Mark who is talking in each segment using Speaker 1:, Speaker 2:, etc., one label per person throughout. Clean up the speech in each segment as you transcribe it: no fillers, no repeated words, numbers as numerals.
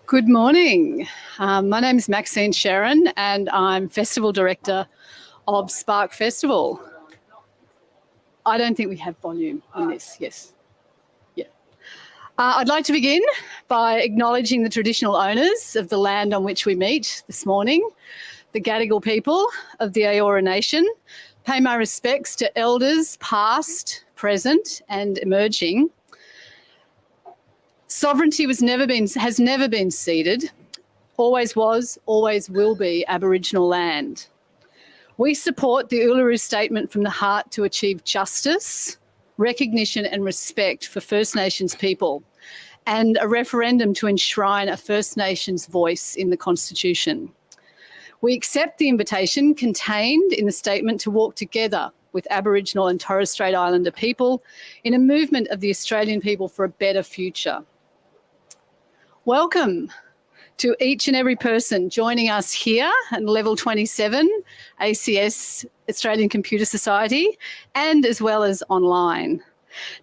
Speaker 1: Good morning. My name is Maxine Sharon and I'm Festival Director of Spark Festival. I don't think we have volume on this, yes. Yeah. I'd like to begin by acknowledging the traditional owners of the land on which we meet this morning, the Gadigal people of the Eora Nation. Pay my respects to elders past, present and emerging. Sovereignty has never been ceded, always was, always will be Aboriginal land. We support the Uluru Statement from the Heart to achieve justice, recognition and respect for First Nations people, and a referendum to enshrine a First Nations voice in the Constitution. We accept the invitation contained in the statement to walk together with Aboriginal and Torres Strait Islander people in a movement of the Australian people for a better future. Welcome to each and every person joining us here at Level 27, ACS, Australian Computer Society, and as well as online.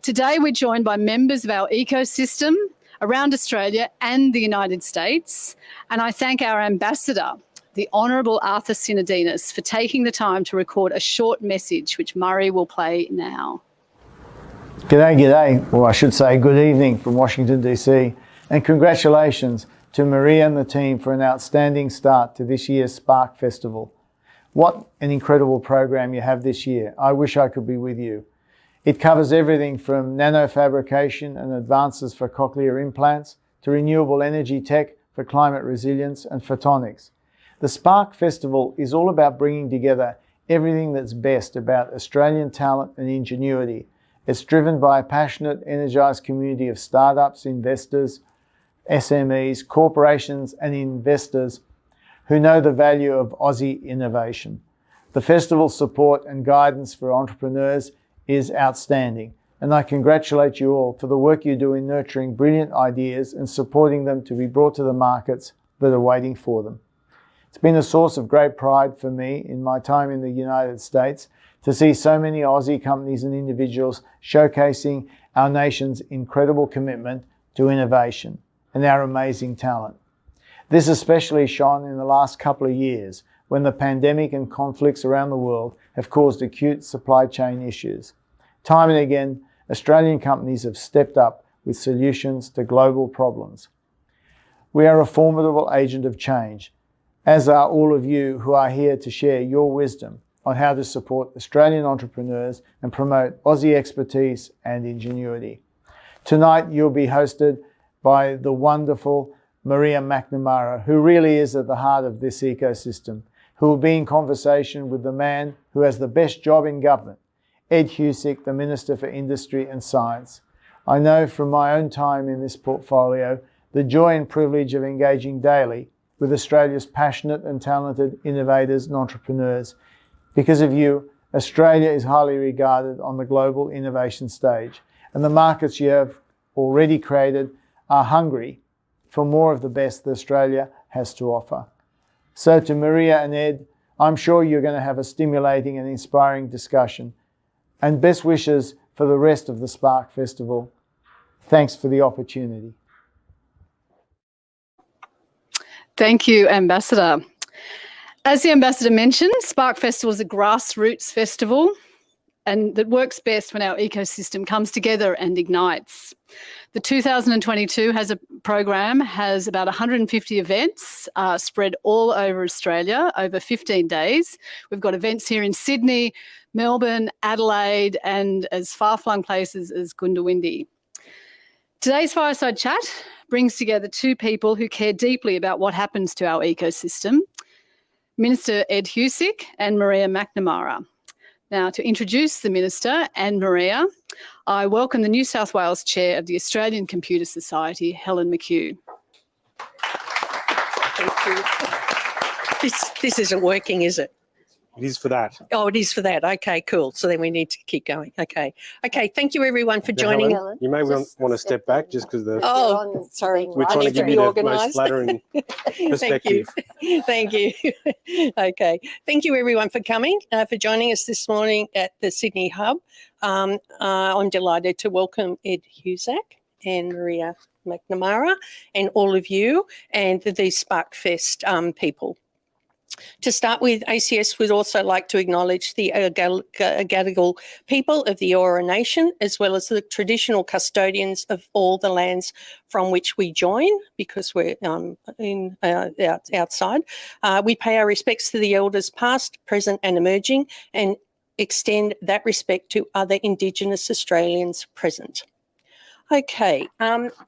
Speaker 1: Today we're joined by members of our ecosystem around Australia and the United States, and I thank our ambassador, the Honourable Arthur Sinodinos, for taking the time to record a short message which Murray will play now.
Speaker 2: G'day, or I should say good evening from Washington DC, and congratulations to Maria and the team for an outstanding start to this year's Spark Festival. What an incredible program you have this year. I wish I could be with you. It covers everything from nanofabrication and advances for cochlear implants to renewable energy tech for climate resilience and photonics. The Spark Festival is all about bringing together everything that's best about Australian talent and ingenuity. It's driven by a passionate, energised community of startups, investors, SMEs, corporations and investors who know the value of Aussie innovation. The festival's support and guidance for entrepreneurs is outstanding, and I congratulate you all for the work you do in nurturing brilliant ideas and supporting them to be brought to the markets that are waiting for them. It's been a source of great pride for me in my time in the United States to see so many Aussie companies and individuals showcasing our nation's incredible commitment to innovation and our amazing talent. This especially shone in the last couple of years when the pandemic and conflicts around the world have caused acute supply chain issues. Time and again, Australian companies have stepped up with solutions to global problems. We are a formidable agent of change, as are all of you who are here to share your wisdom on how to support Australian entrepreneurs and promote Aussie expertise and ingenuity. Tonight, you'll be hosted by the wonderful Maria MacNamara, who really is at the heart of this ecosystem, who will be in conversation with the man who has the best job in government, Ed Husic, the Minister for Industry and Science. I know from my own time in this portfolio the joy and privilege of engaging daily with Australia's passionate and talented innovators and entrepreneurs. Because of you, Australia is highly regarded on the global innovation stage, and the markets you have already created are hungry for more of the best that Australia has to offer. So to Maria and Ed, I'm sure you're going to have a stimulating and inspiring discussion. And best wishes for the rest of the Spark Festival. Thanks for the opportunity.
Speaker 1: Thank you, Ambassador. As the Ambassador mentioned, Spark Festival is a grassroots festival and that works best when our ecosystem comes together and ignites. The 2022 program has about 150 events spread all over Australia over 15 days. We've got events here in Sydney, Melbourne, Adelaide, and as far-flung places as Goondiwindi. Today's Fireside Chat brings together two people who care deeply about what happens to our ecosystem, Minister Ed Husic and Maria MacNamara. Now, to introduce the Minister and Maria, I welcome the New South Wales Chair of the Australian Computer Society, Helen McHugh.
Speaker 3: Thank you. This isn't working, is it?
Speaker 4: It is for that.
Speaker 3: Oh, it is for that. Okay, cool. So then we need to keep going. Okay. Okay, thank you everyone for joining.
Speaker 4: Helen, you may want to step back just because the...
Speaker 3: Oh, sorry.
Speaker 4: We're trying to give you the most flattering perspective.
Speaker 3: Thank you. Okay. Thank you everyone for coming, for joining us this morning at the Sydney Hub. I'm delighted to welcome Ed Husic and Maria MacNamara, and all of you and the SparkFest people. To start with, ACS would also like to acknowledge the Gadigal people of the Eora Nation, as well as the traditional custodians of all the lands from which we join, because we're outside. We pay our respects to the elders past, present and emerging, and extend that respect to other Indigenous Australians present. Okay,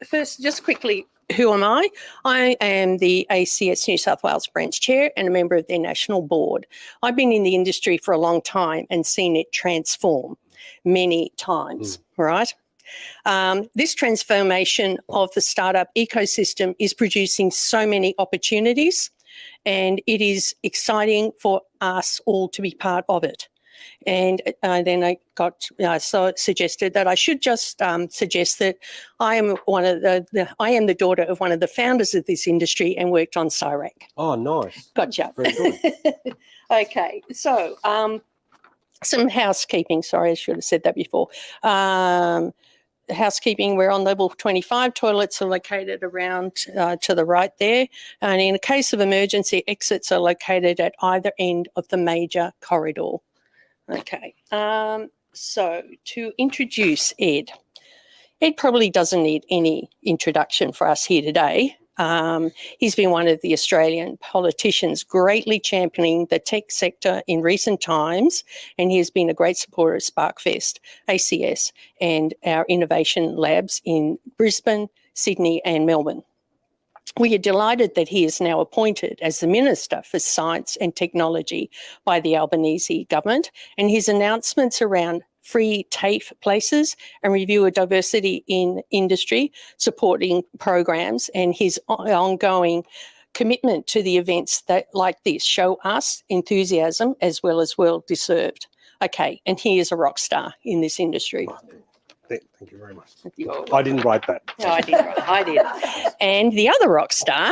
Speaker 3: first, just quickly, who am I? I am the ACS New South Wales branch chair and a member of their national board. I've been in the industry for a long time and seen it transform many times, right? This transformation of the startup ecosystem is producing so many opportunities, and it is exciting for us all to be part of it. And then I got suggested that I should just suggest that I am I am the daughter of one of the founders of this industry and worked on CIRAC.
Speaker 4: Oh, nice.
Speaker 3: Gotcha.
Speaker 4: Very good.
Speaker 3: Okay, so some housekeeping. Sorry, I should have said that before. Housekeeping, we're on level 25. Toilets are located around to the right there. And in a case of emergency, exits are located at either end of the major corridor. Okay, so to introduce Ed. Ed probably doesn't need any introduction for us here today. He's been one of the Australian politicians greatly championing the tech sector in recent times, and he has been a great supporter of SparkFest, ACS, and our innovation labs in Brisbane, Sydney and Melbourne. We are delighted that he is now appointed as the Minister for Science and Technology by the Albanese government, and his announcements around free TAFE places and review of diversity in industry supporting programs and his ongoing commitment to the events that like this show us enthusiasm as well as well deserved. Okay, and he is a rock star in this industry.
Speaker 4: Thank you very much. I didn't write that.
Speaker 3: No, I did. And the other rock star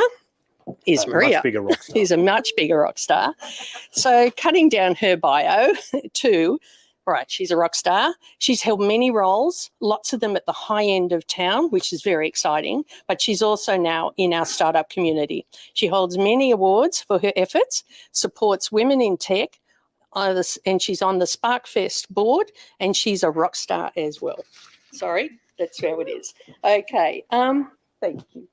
Speaker 3: is Maria.
Speaker 4: Much bigger rock star.
Speaker 3: She's a much bigger rock star. So cutting down her bio to, right, she's a rock star. She's held many roles, lots of them at the high end of town, which is very exciting, but she's also now in our startup community. She holds many awards for her efforts, supports women in tech, and she's on the SparkFest board, and she's a rock star as well. Sorry, that's how it is. Okay, thank you.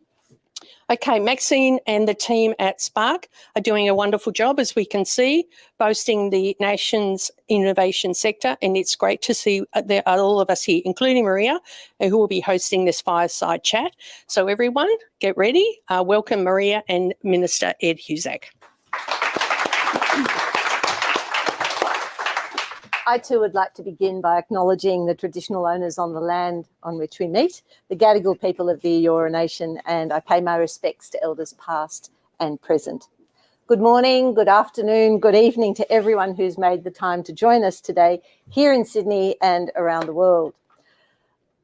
Speaker 3: Okay, Maxine and the team at Spark are doing a wonderful job, as we can see, boasting the nation's innovation sector, and it's great to see there are all of us here, including Maria, who will be hosting this fireside chat. So everyone, get ready. Welcome Maria and Minister Ed Husic.
Speaker 5: I too would like to begin by acknowledging the traditional owners on the land on which we meet, the Gadigal people of the Eora Nation, and I pay my respects to elders past and present. Good morning, good afternoon, good evening to everyone who's made the time to join us today here in Sydney and around the world.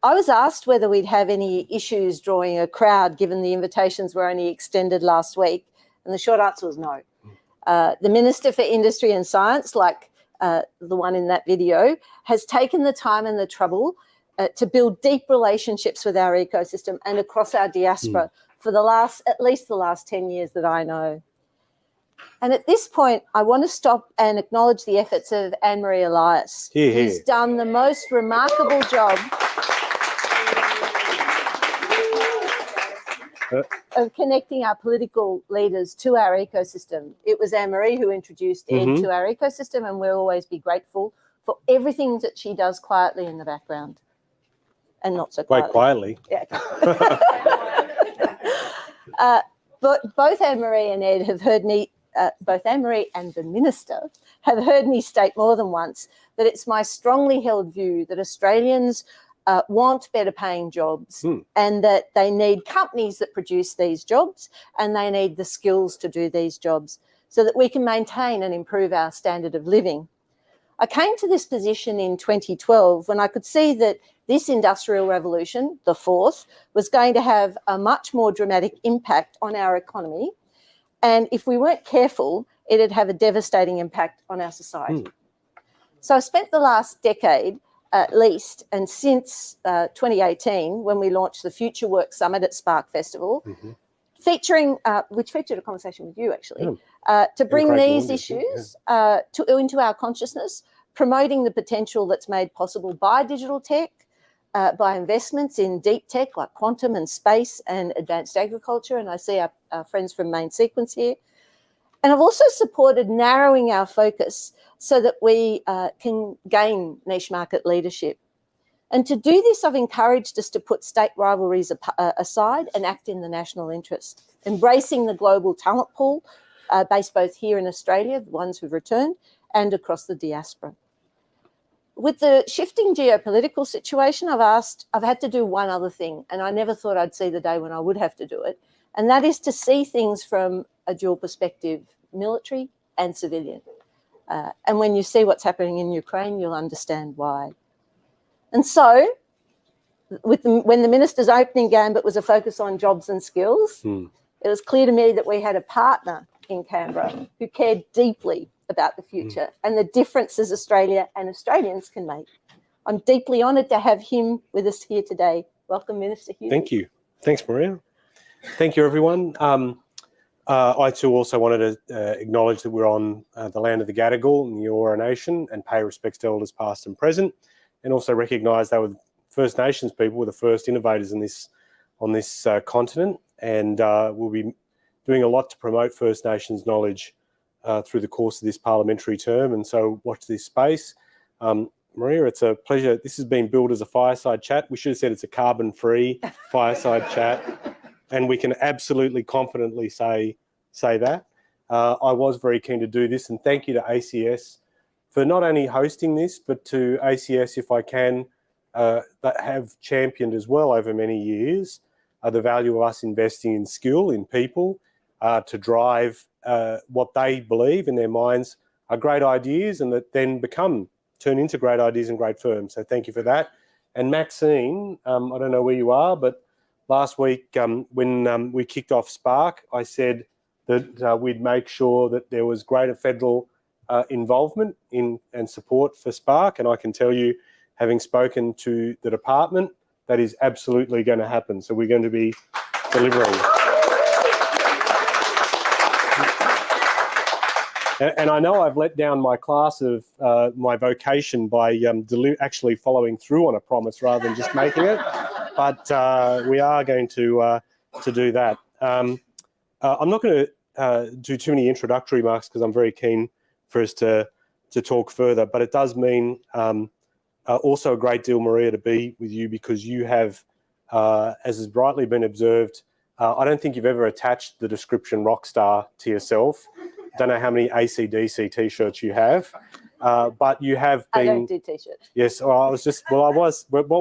Speaker 5: I was asked whether we'd have any issues drawing a crowd given the invitations were only extended last week, and the short answer was no. The Minister for Industry and Science, like the one in that video, has taken the time and the trouble to build deep relationships with our ecosystem and across our diaspora for at least the last 10 years that I know. And at this point, I want to stop and acknowledge the efforts of Anne-Marie Elias, who's done the most remarkable job of connecting our political leaders to our ecosystem. It was Anne-Marie who introduced Ed to our ecosystem, and we'll always be grateful for everything that she does quietly in the background. And not so quietly.
Speaker 4: Quite quietly.
Speaker 5: Yeah. But both Anne-Marie and Ed have heard me, both Anne-Marie and the Minister have heard me state more than once that it's my strongly held view that Australians want better paying jobs and that they need companies that produce these jobs, and they need the skills to do these jobs so that we can maintain and improve our standard of living. I came to this position in 2012 when I could see that this industrial revolution, the fourth, was going to have a much more dramatic impact on our economy, and if we weren't careful, it'd have a devastating impact on our society. So I spent the last decade at least. And since 2018, when we launched the Future Work Summit at Spark Festival, featuring, which featured a conversation with you actually, to bring these issues into our consciousness, promoting the potential that's made possible by digital tech, by investments in deep tech like quantum and space and advanced agriculture. And I see our friends from Main Sequence here. And I've also supported narrowing our focus so that we can gain niche market leadership. And to do this, I've encouraged us to put state rivalries aside and act in the national interest, embracing the global talent pool based both here in Australia, the ones who've returned, and across the diaspora. With the shifting geopolitical situation, I've had to do one other thing, and I never thought I'd see the day when I would have to do it, and that is to see things from a dual perspective, military and civilian. And when you see what's happening in Ukraine, you'll understand why. And so, when the minister's opening gambit was a focus on jobs and skills, it was clear to me that we had a partner in Canberra who cared deeply about the future and the differences Australia and Australians can make. I'm deeply honoured to have him with us here today. Welcome, Minister Husic.
Speaker 4: Thank you. Thanks, Maria. Thank you, everyone. I too also wanted to acknowledge that we're on the land of the Gadigal in the Eora Nation and pay respects to elders past and present, and also recognise they were First Nations people were the first innovators on this continent, and we'll be doing a lot to promote First Nations knowledge through the course of this parliamentary term, and so watch this space. Maria, it's a pleasure. This has been billed as a fireside chat. We should have said it's a carbon-free fireside chat, and we can absolutely confidently say that. I was very keen to do this, and thank you to ACS for not only hosting this, but to ACS, if I can, that have championed as well over many years the value of us investing in skill, in people, to drive what they believe in their minds are great ideas and that then turn into great ideas and great firms. So thank you for that. And Maxine, I don't know where you are, but last week when we kicked off Spark, I said that we'd make sure that there was greater federal involvement in and support for Spark. And I can tell you, having spoken to the department, that is absolutely going to happen. So we're going to be delivering. And I know I've let down my class of my vocation by actually following through on a promise rather than just making it. But we are going to do that. I'm not going to do too many introductory remarks because I'm very keen for us to talk further. But it does mean also a great deal, Maria, to be with you because you have, as has rightly been observed, I don't think you've ever attached the description rock star to yourself. Don't know how many AC/DC T-shirts you have, but you have been.
Speaker 5: I don't do T-shirts.
Speaker 4: Yes, well,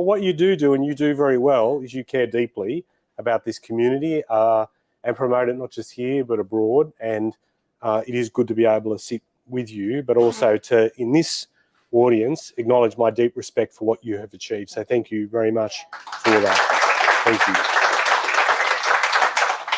Speaker 4: what you do, and you do very well, is you care deeply about this community and promote it not just here but abroad. And it is good to be able to sit with you, but also to, in this audience, acknowledge my deep respect for what you have achieved. So thank you very much for that. Thank you.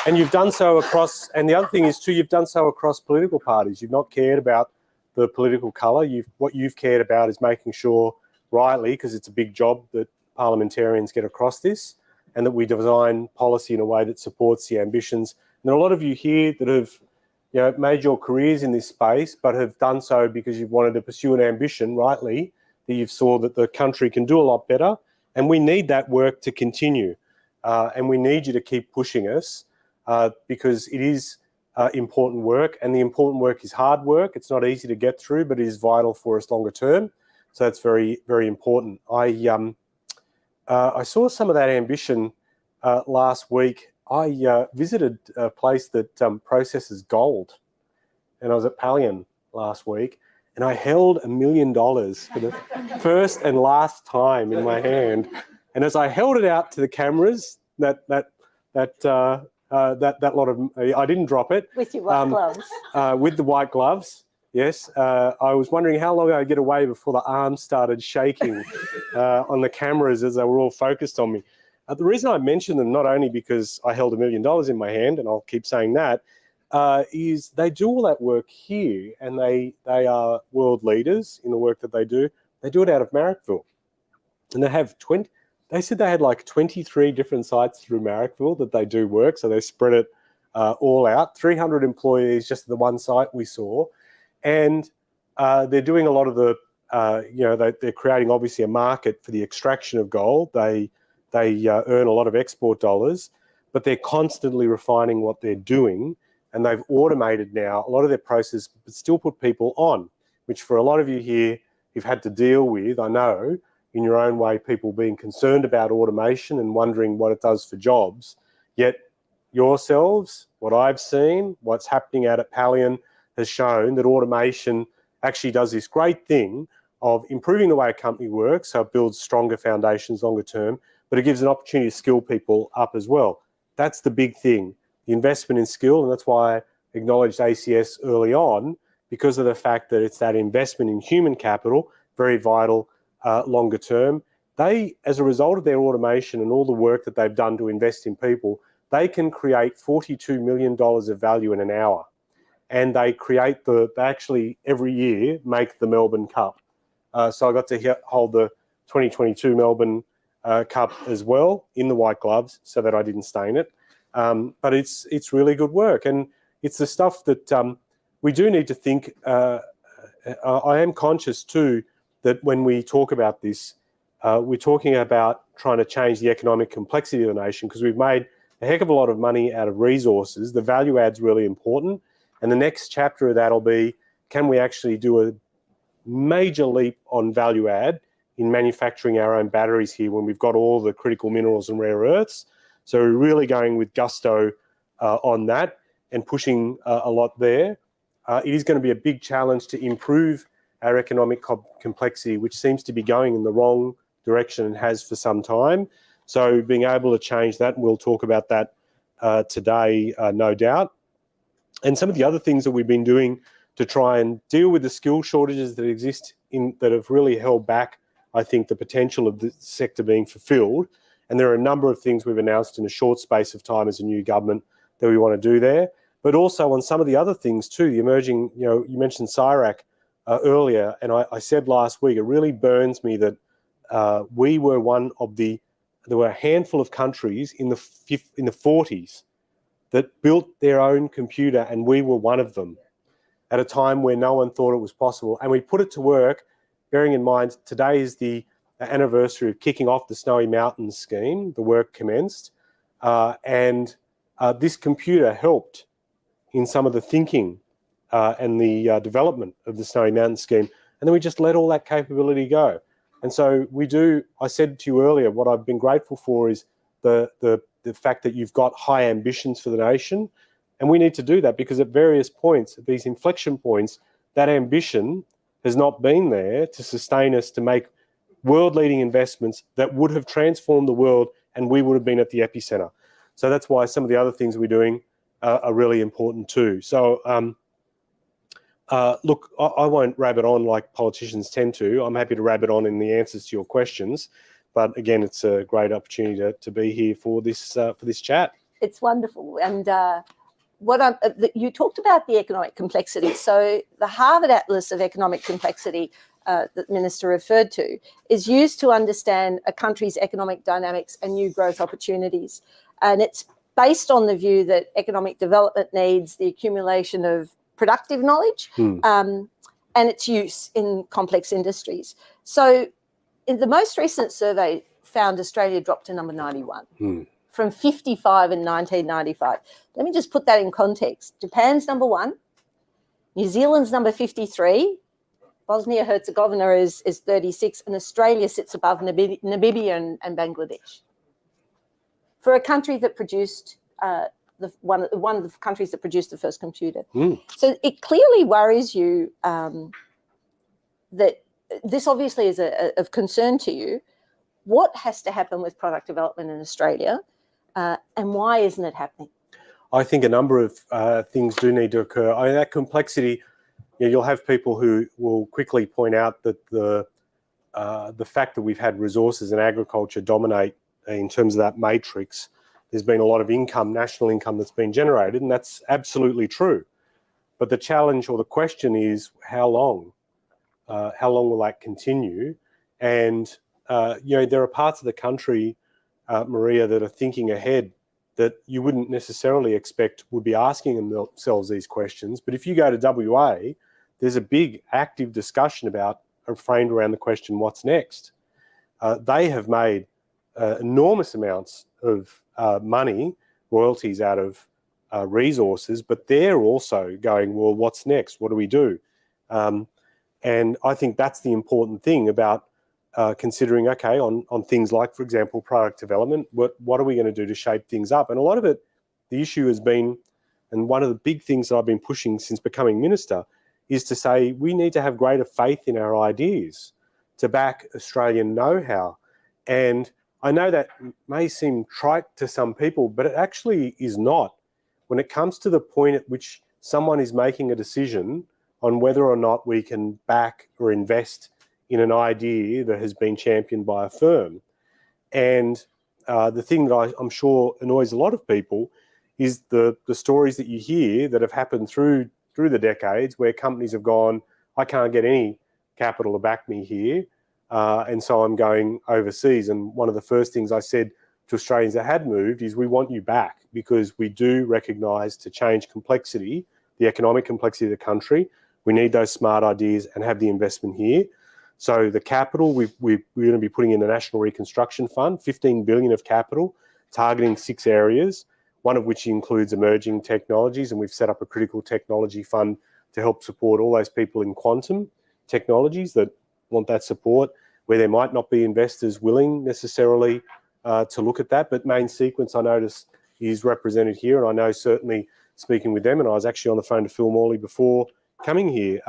Speaker 4: And you've done so across, and the other thing is too, you've done so across political parties. You've not cared about the political colour. What you've cared about is making sure, rightly, because it's a big job that parliamentarians get across this, and that we design policy in a way that supports the ambitions. And there are a lot of you here that have made your careers in this space, but have done so because you've wanted to pursue an ambition, rightly, that you've saw that the country can do a lot better. And we need that work to continue. And we need you to keep pushing us. Because it is important work, and the important work is hard work. It's not easy to get through, but it is vital for us longer term. So that's very, very important. I saw some of that ambition last week. I visited a place that processes gold, and I was at Pallion last week, and I held $1 million for the first and last time in my hand. And as I held it out to the cameras, that lot of, I didn't drop it.
Speaker 5: With your white gloves.
Speaker 4: With the white gloves, yes. I was wondering how long I'd get away before the arms started shaking on the cameras as they were all focused on me. The reason I mention them, not only because I held $1 million in my hand, and I'll keep saying that, is they do all that work here, and they are world leaders in the work that they do. They do it out of Marrickville. and they said they had like 23 different sites through Marrickville that they do work, so they spread it all out. 300 employees just at the one site we saw, and they're doing a lot of the, they're creating obviously a market for the extraction of gold. They earn a lot of export dollars, but they're constantly refining what they're doing, and they've automated now a lot of their process, but still put people on, which for a lot of you here, you've had to deal with, I know, in your own way, people being concerned about automation and wondering what it does for jobs. Yet yourselves, what I've seen, what's happening out at Pallion has shown that automation actually does this great thing of improving the way a company works, so it builds stronger foundations longer term, but it gives an opportunity to skill people up as well. That's the big thing, the investment in skill, and that's why I acknowledged ACS early on, because of the fact that it's that investment in human capital, very vital longer term. They, as a result of their automation and all the work that they've done to invest in people, they can create $42 million of value in an hour. And they actually every year make the Melbourne Cup. So I got to hold the 2022 Melbourne Cup as well in the white gloves so that I didn't stain it. But it's really good work. And it's the stuff that we do need to think. I am conscious too that when we talk about this, we're talking about trying to change the economic complexity of the nation, because we've made a heck of a lot of money out of resources. The value add's really important. And the next chapter of that will be, can we actually do a major leap on value add in manufacturing our own batteries here when we've got all the critical minerals and rare earths? So we're really going with gusto on that and pushing a lot there. It is going to be a big challenge to improve our economic complexity, which seems to be going in the wrong direction and has for some time. So being able to change that, and we'll talk about that today, no doubt. And some of the other things that we've been doing to try and deal with the skill shortages that exist that have really held back, I think, the potential of the sector being fulfilled. And there are a number of things we've announced in a short space of time as a new government that we want to do there. But also on some of the other things too, the emerging, you mentioned CIRAC earlier, and I said last week, it really burns me that we were there were a handful of countries in the 40s that built their own computer, and we were one of them at a time where no one thought it was possible. And we put it to work, bearing in mind today is the anniversary of kicking off the Snowy Mountains scheme. The work commenced, and this computer helped in some of the thinking and the development of the Snowy Mountains scheme. And then we just let all that capability go. And so I said to you earlier, what I've been grateful for is the fact that you've got high ambitions for the nation. And we need to do that because at various points, at these inflection points, that ambition has not been there to sustain us to make world-leading investments that would have transformed the world, and we would have been at the epicenter. So that's why some of the other things we're doing are really important too. So look, I won't rabbit on like politicians tend to. I'm happy to rabbit on in the answers to your questions. But again, it's a great opportunity to be here for this chat. It's
Speaker 5: wonderful. And you talked about the economic complexity. So the Harvard Atlas of Economic Complexity that the Minister referred to is used to understand a country's economic dynamics and new growth opportunities. And it's based on the view that economic development needs the accumulation of productive knowledge and its use in complex industries. So in the most recent survey found Australia dropped to number 91 from 55 in 1995. Let me just put that in context. Japan's number 1, New Zealand's number 53, Bosnia-Herzegovina is 36, and Australia sits above Namibia and Bangladesh. For a country that produced one of the countries that produced the first computer. So it clearly worries you that this obviously is of concern to you. What has to happen with product development in Australia, and why isn't it happening?
Speaker 4: I think a number of things do need to occur. I mean, that complexity, you'll have people who will quickly point out that the fact that we've had resources and agriculture dominate in terms of that matrix, there's been a lot of income, national income that's been generated, and that's absolutely true. But the challenge or the question is how long? How long will that continue? And there are parts of the country, Maria, that are thinking ahead that you wouldn't necessarily expect would be asking themselves these questions. But if you go to WA, there's a big active discussion framed around the question, what's next? They have made enormous amounts of money, royalties out of resources, but they're also going, well, what's next? What do we do? And I think that's the important thing about considering, okay, on things like, for example, product development, what are we going to do to shape things up? And a lot of it, the issue has been, and one of the big things that I've been pushing since becoming minister, is to say we need to have greater faith in our ideas to back Australian know-how. And I know that may seem trite to some people, but it actually is not. When it comes to the point at which someone is making a decision on whether or not we can back or invest in an idea that has been championed by a firm. And the thing that I'm sure annoys a lot of people is the stories that you hear that have happened through the decades where companies have gone, I can't get any capital to back me here, and so I'm going overseas. And one of the first things I said to Australians that had moved is, we want you back, because we do recognise to change complexity, the economic complexity of the country, we need those smart ideas and have the investment here. So the capital, we're going to be putting in the National Reconstruction Fund, 15 billion of capital, targeting 6 areas, one of which includes emerging technologies, and we've set up a critical technology fund to help support all those people in quantum technologies that want that support, where there might not be investors willing necessarily to look at that. But Main Sequence, I noticed, is represented here, and I know certainly speaking with them, and I was actually on the phone to Phil Morley before coming here,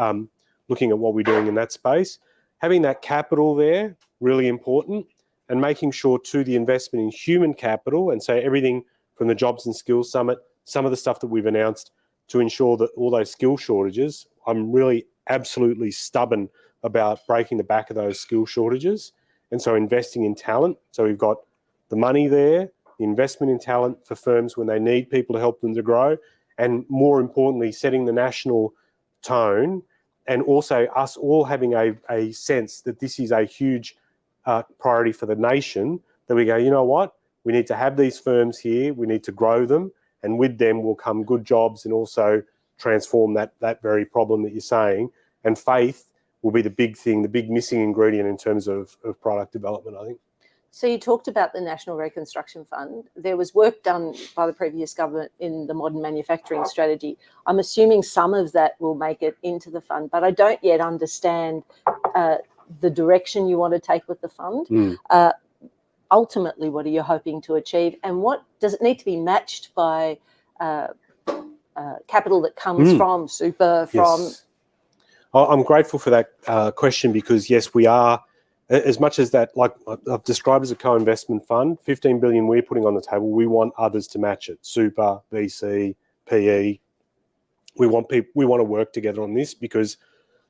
Speaker 4: looking at what we're doing in that space. Having that capital there, really important, and making sure too the investment in human capital, and so everything from the Jobs and Skills Summit, some of the stuff that we've announced to ensure that all those skill shortages, I'm really absolutely stubborn about breaking the back of those skill shortages. And so investing in talent. So we've got the money there, the investment in talent for firms when they need people to help them to grow, and more importantly, setting the national tone, and also us all having a sense that this is a huge priority for the nation, that we go, you know what, we need to have these firms here, we need to grow them, and with them will come good jobs and also transform that very problem that you're saying. And faith will be the big thing, the big missing ingredient in terms of product development, I think.
Speaker 5: So you talked about the National Reconstruction Fund. There was work done by the previous government in the modern manufacturing strategy. I'm assuming some of that will make it into the fund, but I don't yet understand the direction you want to take with the fund. Ultimately, what are you hoping to achieve? And what does it need to be matched by capital that comes from super, from...
Speaker 4: Yes. I'm grateful for that question, because yes, we are, as much as that, like I've described as a co-investment fund, 15 billion we're putting on the table, we want others to match it. Super, VC, PE. We want to work together on this, because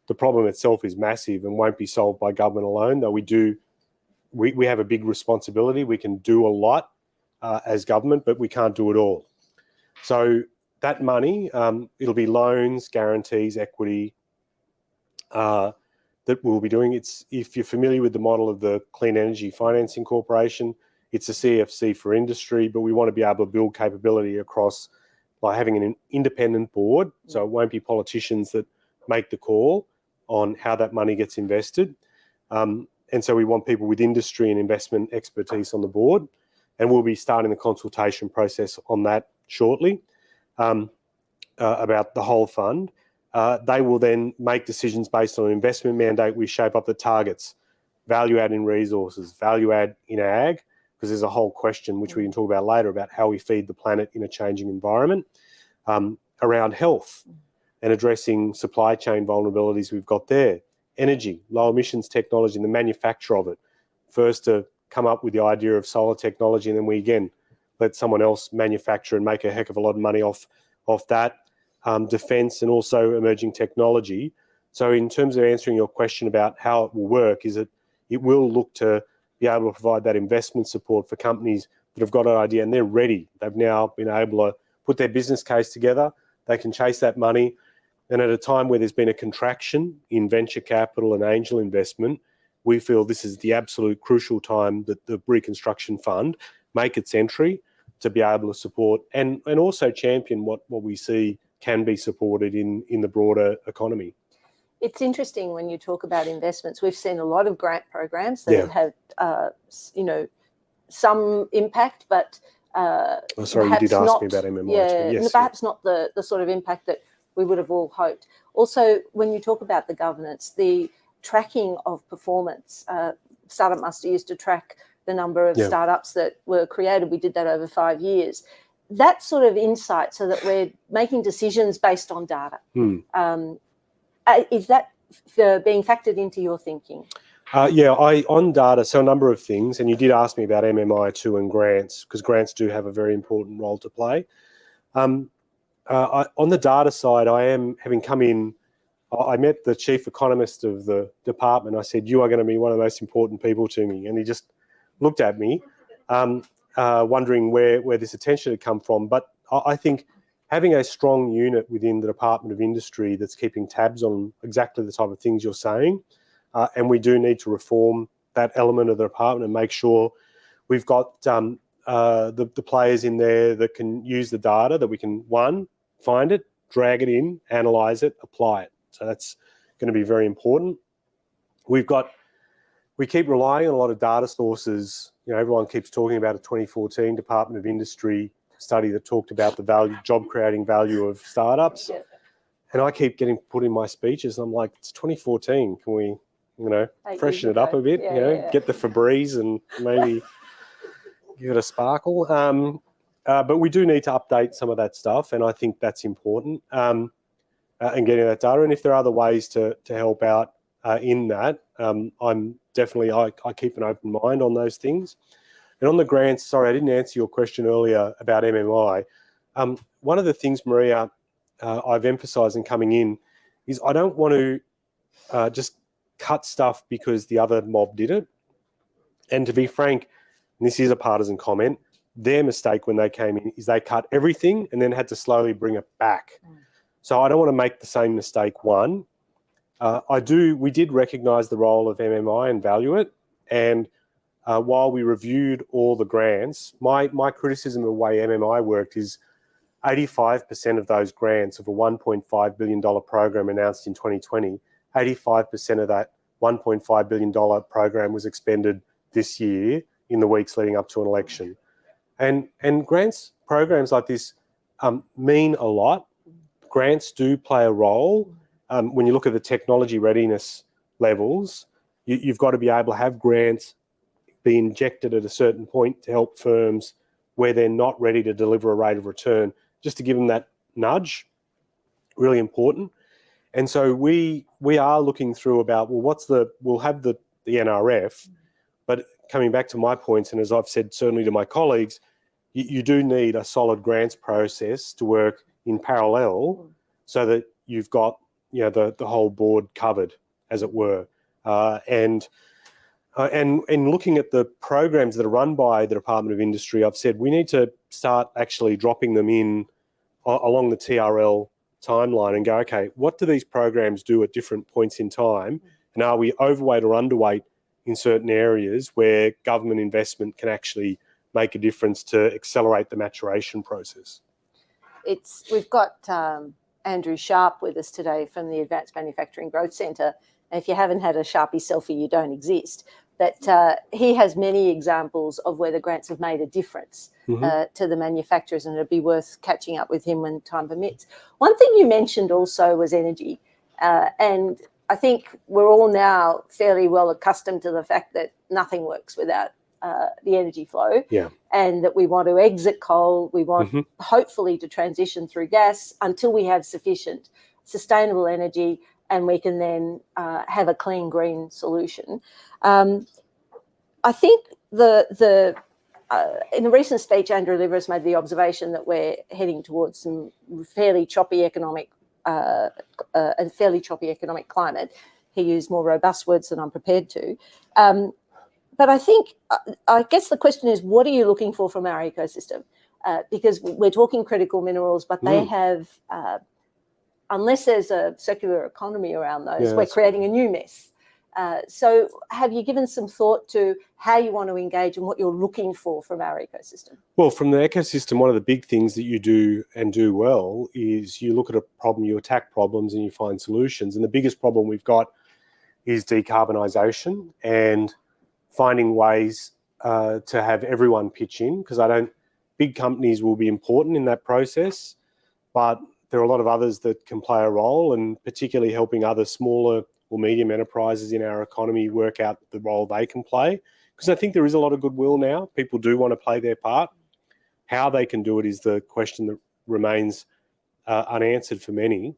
Speaker 4: the problem itself is massive and won't be solved by government alone, though we have a big responsibility. We can do a lot as government, but we can't do it all. So that money, it'll be loans, guarantees, equity, that we'll be doing. It's, if you're familiar with the model of the Clean Energy Financing Corporation, it's a CFC for industry, but we want to be able to build capability across by having an independent board, so it won't be politicians that make the call on how that money gets invested. And so we want people with industry and investment expertise on the board, and we'll be starting the consultation process on that shortly about the whole fund. They will then make decisions based on an investment mandate. We shape up the targets, value add in resources, value add in ag, because there's a whole question, which we can talk about later, about how we feed the planet in a changing environment, around health and addressing supply chain vulnerabilities we've got there. Energy, low emissions technology and the manufacture of it. First to come up with the idea of solar technology, and then we again let someone else manufacture and make a heck of a lot of money off that. Defence and also emerging technology. So in terms of answering your question about how it will work, is it will look to be able to provide that investment support for companies that have got an idea and they're ready. They've now been able to put their business case together. They can chase that money. And at a time where there's been a contraction in venture capital and angel investment, we feel this is the absolute crucial time that the Reconstruction Fund make its entry to be able to support and also champion what we see can be supported in the broader economy.
Speaker 5: It's interesting when you talk about investments. We've seen a lot of grant programs that have had, some impact, but
Speaker 4: sorry, you did ask me about MMI too. Yes,
Speaker 5: perhaps not the sort of impact that we would have all hoped. Also, when you talk about the governance, the tracking of performance, Startup Muster used to track the number of startups that were created. We did that over 5 years. That sort of insight, so that we're making decisions based on data. Is that being factored into your thinking?
Speaker 4: On data, so a number of things, and you did ask me about MMI too and grants, because grants do have a very important role to play. On the data side, I am having come in, I met the chief economist of the department. I said, you are going to be one of the most important people to me. And he just looked at me, wondering where this attention had come from. But I think having a strong unit within the Department of Industry that's keeping tabs on exactly the type of things you're saying, and we do need to reform that element of the department and make sure we've got the players in there that can use the data, that we can, one, find it, drag it in, analyse it, apply it. So that's going to be very important. We keep relying on a lot of data sources. Everyone keeps talking about a 2014 Department of Industry study that talked about the job creating value of startups. Yeah. And I keep getting put in my speeches. And I'm like, it's 2014. Can we, freshen it up a bit? Get the Febreze and maybe give it a sparkle. But we do need to update some of that stuff, and I think that's important. And getting that data. And if there are other ways to help out in that, I'm definitely, I keep an open mind on those things. And on the grants, sorry, I didn't answer your question earlier about MMI. One of the things, Maria, I've emphasised in coming in is I don't want to just cut stuff because the other mob did it. And to be frank, and this is a partisan comment, their mistake when they came in is they cut everything and then had to slowly bring it back. So I don't want to make the same mistake, one. We did recognise the role of MMI and value it. And while we reviewed all the grants, my criticism of the way MMI worked is 85% of those grants of a $1.5 billion program announced in 2020, 85% of that $1.5 billion program was expended this year in the weeks leading up to an election. And grants programs like this mean a lot. Grants do play a role. When you look at the technology readiness levels, you've got to be able to have grants be injected at a certain point to help firms where they're not ready to deliver a rate of return, just to give them that nudge, really important. And so we are looking through about, well, we'll have the NRF, but coming back to my points, and as I've said certainly to my colleagues, you do need a solid grants process to work in parallel so that you've got the whole board covered, as it were. And looking at the programs that are run by the Department of Industry, I've said we need to start actually dropping them in along the TRL timeline and go, okay, what do these programs do at different points in time? And are we overweight or underweight in certain areas where government investment can actually make a difference to accelerate the maturation process?
Speaker 5: We've got Andrew Sharp with us today from the Advanced Manufacturing Growth Centre. And if you haven't had a Sharpie selfie, you don't exist. But he has many examples of where the grants have made a difference to the manufacturers, and it'd be worth catching up with him when time permits. One thing you mentioned also was energy. And I think we're all now fairly well accustomed to the fact that nothing works without the energy flow, and that we want to exit coal. We want hopefully to transition through gas until we have sufficient sustainable energy, and we can then have a clean green solution. I think in a recent speech, Andrew Liveris made the observation that we're heading towards some fairly choppy economic climate. He used more robust words than I'm prepared to. But I guess the question is, what are you looking for from our ecosystem? Because we're talking critical minerals, but they have, unless there's a circular economy around those, we're creating a new mess. So have you given some thought to how you want to engage and what you're looking for from our ecosystem?
Speaker 4: Well, from the ecosystem, one of the big things that you do and do well is you look at a problem, you attack problems and you find solutions. And the biggest problem we've got is decarbonisation and finding ways to have everyone pitch in, because big companies will be important in that process, but there are a lot of others that can play a role, and particularly helping other smaller or medium enterprises in our economy work out the role they can play. Because I think there is a lot of goodwill now. People do want to play their part. How they can do it is the question that remains unanswered for many.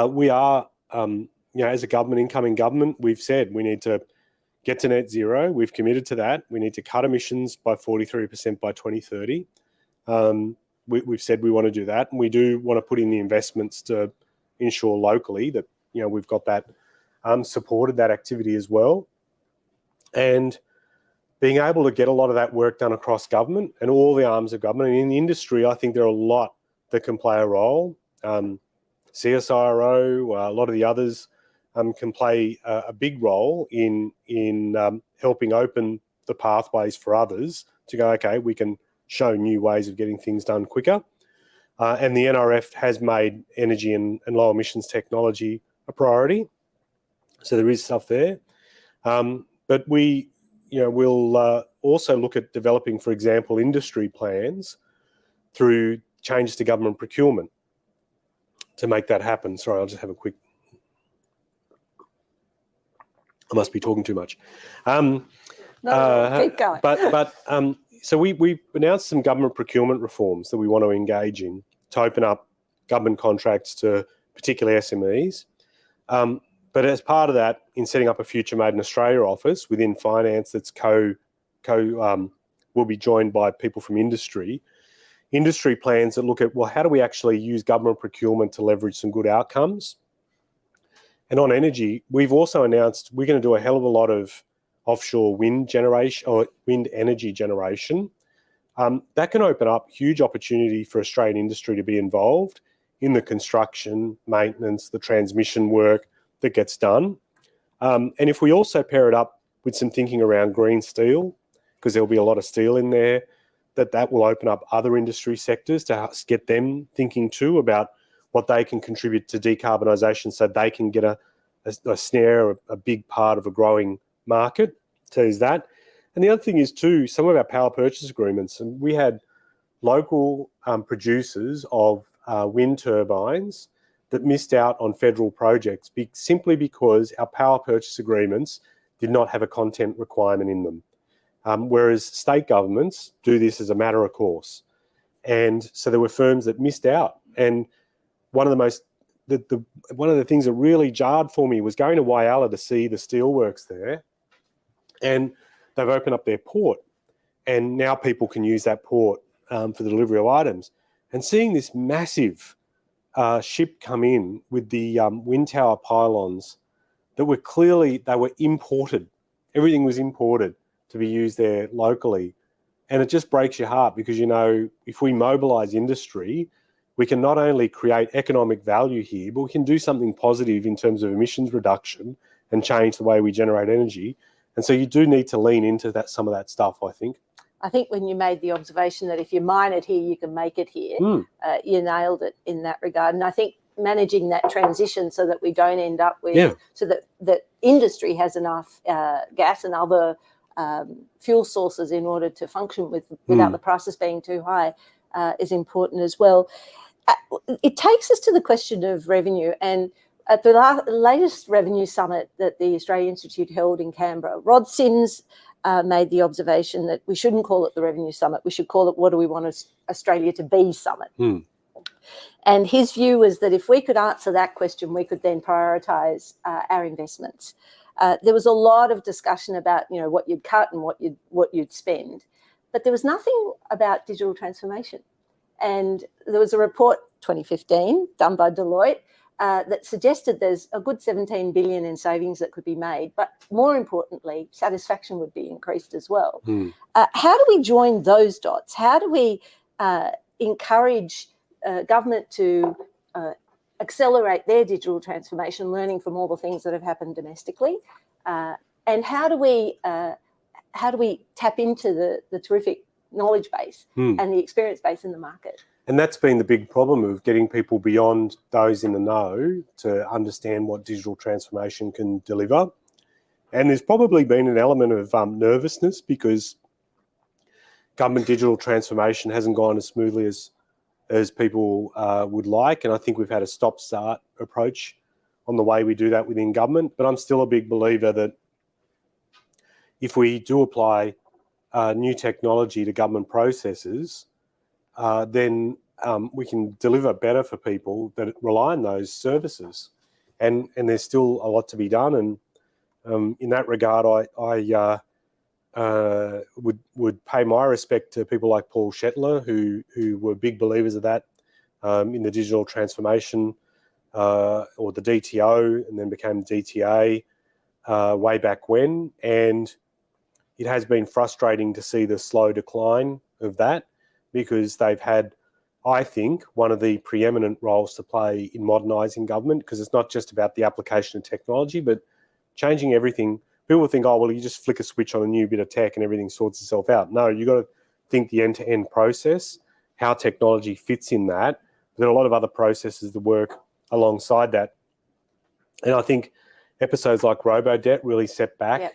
Speaker 4: We are, as a government, incoming government, we've said we need to get to net zero. We've committed to that. We need to cut emissions by 43% by 2030. We've said we want to do that, and we do want to put in the investments to ensure locally that we've got that supported that activity as well, and being able to get a lot of that work done across government and all the arms of government. And in the industry, I think there are a lot that can play a role. CSIRO, a lot of the others can play a big role in helping open the pathways for others to go, okay, we can show new ways of getting things done quicker. And the NRF has made energy and low emissions technology a priority. So there is stuff there. But we, we'll also look at developing, for example, industry plans through changes to government procurement to make that happen. Sorry, I'll just have a quick... I must be talking too much.
Speaker 5: Keep going.
Speaker 4: So we've announced some government procurement reforms that we want to engage in to open up government contracts to particularly SMEs. But as part of that, in setting up a Future Made in Australia office within finance that's will be joined by people from industry plans that look at, well, how do we actually use government procurement to leverage some good outcomes? And on energy, we've also announced we're going to do a hell of a lot of offshore wind generation or wind energy generation. That can open up huge opportunity for Australian industry to be involved in the construction, maintenance, the transmission work that gets done. And if we also pair it up with some thinking around green steel, because there'll be a lot of steel in there, that will open up other industry sectors to get them thinking too about what they can contribute to decarbonisation so they can get a snare, a big part of a growing market. So there's that. And the other thing is too, some of our power purchase agreements, and we had local producers of wind turbines that missed out on federal projects simply because our power purchase agreements did not have a content requirement in them. Whereas state governments do this as a matter of course. And so there were firms that missed out. And one of the things that really jarred for me was going to Whyalla to see the steelworks there. And they've opened up their port. And now people can use that port for the delivery of items. And seeing this massive ship come in with the wind tower pylons that were they were imported. Everything was imported to be used there locally. And it just breaks your heart because, if we mobilise industry, we can not only create economic value here, but we can do something positive in terms of emissions reduction and change the way we generate energy. And so you do need to lean into some of that stuff, I think.
Speaker 5: I think when you made the observation that if you mine it here, you can make it here, you nailed it in that regard. And I think managing that transition so that we don't end up with, so that industry has enough gas and other fuel sources in order to function without the prices being too high is important as well. It takes us to the question of revenue. And at the latest revenue summit that the Australia Institute held in Canberra, Rod Sims made the observation that we shouldn't call it the revenue summit. We should call it what do we want Australia to be summit. And his view was that if we could answer that question, we could then prioritise our investments. There was a lot of discussion about, what you'd cut and what you'd spend, but there was nothing about digital transformation. And there was a report, 2015, done by Deloitte, that suggested there's a good 17 billion in savings that could be made, but more importantly, satisfaction would be increased as well. How do we join those dots? How do we encourage government to accelerate their digital transformation, learning from all the things that have happened domestically? And how do we tap into the terrific knowledge base and the experience base in the market?
Speaker 4: And that's been the big problem of getting people beyond those in the know to understand what digital transformation can deliver. And there's probably been an element of nervousness because government digital transformation hasn't gone as smoothly as people would like. And I think we've had a stop-start approach on the way we do that within government. But I'm still a big believer that if we do apply new technology to government processes, then we can deliver better for people that rely on those services. And there's still a lot to be done. And in that regard, I would pay my respect to people like Paul Shetler, who were big believers of that in the digital transformation or the DTO, and then became DTA way back when. And it has been frustrating to see the slow decline of that because they've had, I think, one of the preeminent roles to play in modernising government, because it's not just about the application of technology, but changing everything. People think, oh, well, you just flick a switch on a new bit of tech and everything sorts itself out. No, you've got to think the end-to-end process, how technology fits in that. There are a lot of other processes that work alongside that. And I think episodes like Robodebt really set back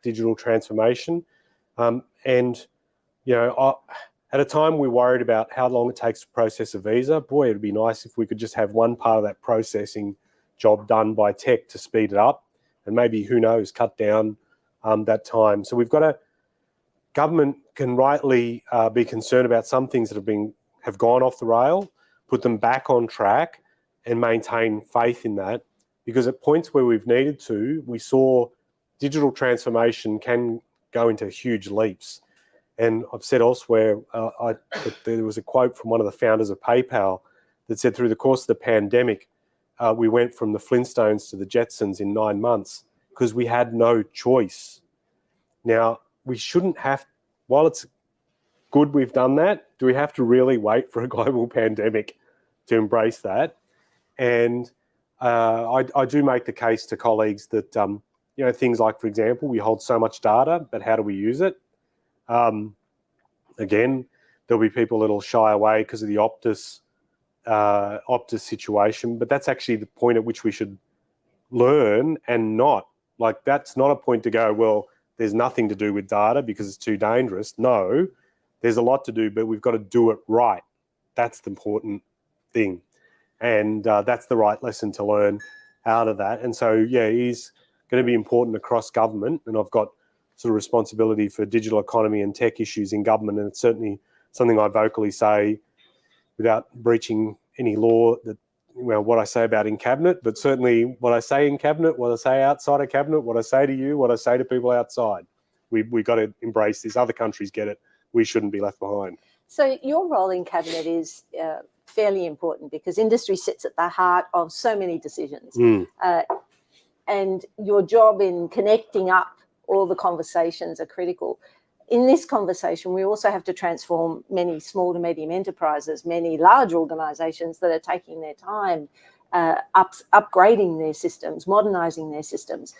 Speaker 4: digital transformation. And, you know, at a time we worried about how long it takes to process a visa. Boy, it'd be nice if we could just have one part of that processing job done by tech to speed it up and maybe, who knows, cut down that time. So we've got to, government can rightly be concerned about some things that have gone off the rail, put them back on track and maintain faith in that, because at points where we've needed to, we saw digital transformation can go into huge leaps. And I've said elsewhere, that there was a quote from one of the founders of PayPal that said through the course of the pandemic, we went from the Flintstones to the Jetsons in 9 months because we had no choice. Now, we shouldn't have, while it's good we've done that, do we have to really wait for a global pandemic to embrace that? And I do make the case to colleagues that, you know, things like, for example, we hold so much data, but how do we use it? Again, there'll be people that'll shy away because of the Optus situation, but that's actually the point at which we should learn and not. Like, that's not a point to go, well, there's nothing to do with data because it's too dangerous. No, there's a lot to do, but we've got to do it right. That's the important thing. And that's the right lesson to learn out of that. And so, yeah, it is going to be important across government. And I've got sort of responsibility for digital economy and tech issues in government. And it's certainly something I vocally say without breaching any law, that, well, what I say about in cabinet, but certainly what I say in cabinet, what I say outside of cabinet, what I say to you, what I say to people outside. We've got to embrace this. Other countries get it. We shouldn't be left behind.
Speaker 5: So your role in cabinet is fairly important because industry sits at the heart of so many decisions. And your job in connecting up all the conversations are critical. In this conversation, we also have to transform many small to medium enterprises, many large organisations that are taking their time, upgrading their systems, modernising their systems.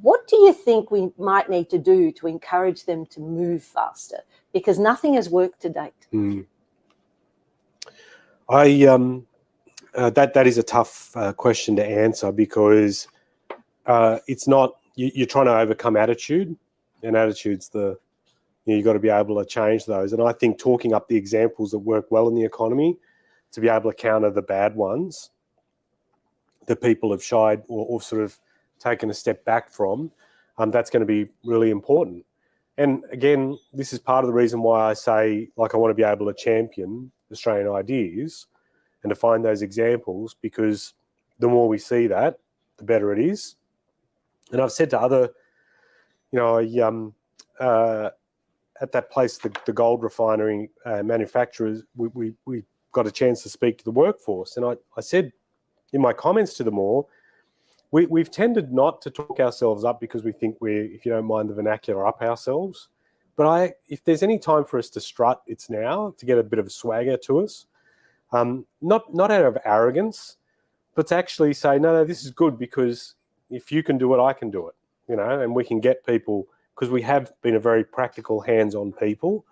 Speaker 5: What do you think we might need to do to encourage them to move faster? Because nothing has worked to date. That is a tough question to answer, because it's not, you're trying to overcome attitude, and attitude's you've got to be able to change those. And I think talking up the examples that work well in the economy to be able to counter the bad ones that people have shied or sort of taken a step back from, that's going to be really important. And again, this is part of the reason why I say, like, I want to be able to champion Australian ideas and to find those examples, because the more we see that, the better it is. And I've said to other, you know, at that place, the gold refinery manufacturers, we got a chance to speak to the workforce. And I said in my comments to them all, we've tended not to talk ourselves up because we think we're, if you don't mind the vernacular, up ourselves. But if there's any time for us to strut, it's now, to get a bit of a swagger to us.
Speaker 4: not out of arrogance, but to actually say, no, this is good because if you can do it, I can do it, and we can get people, because we have been a very practical, hands-on people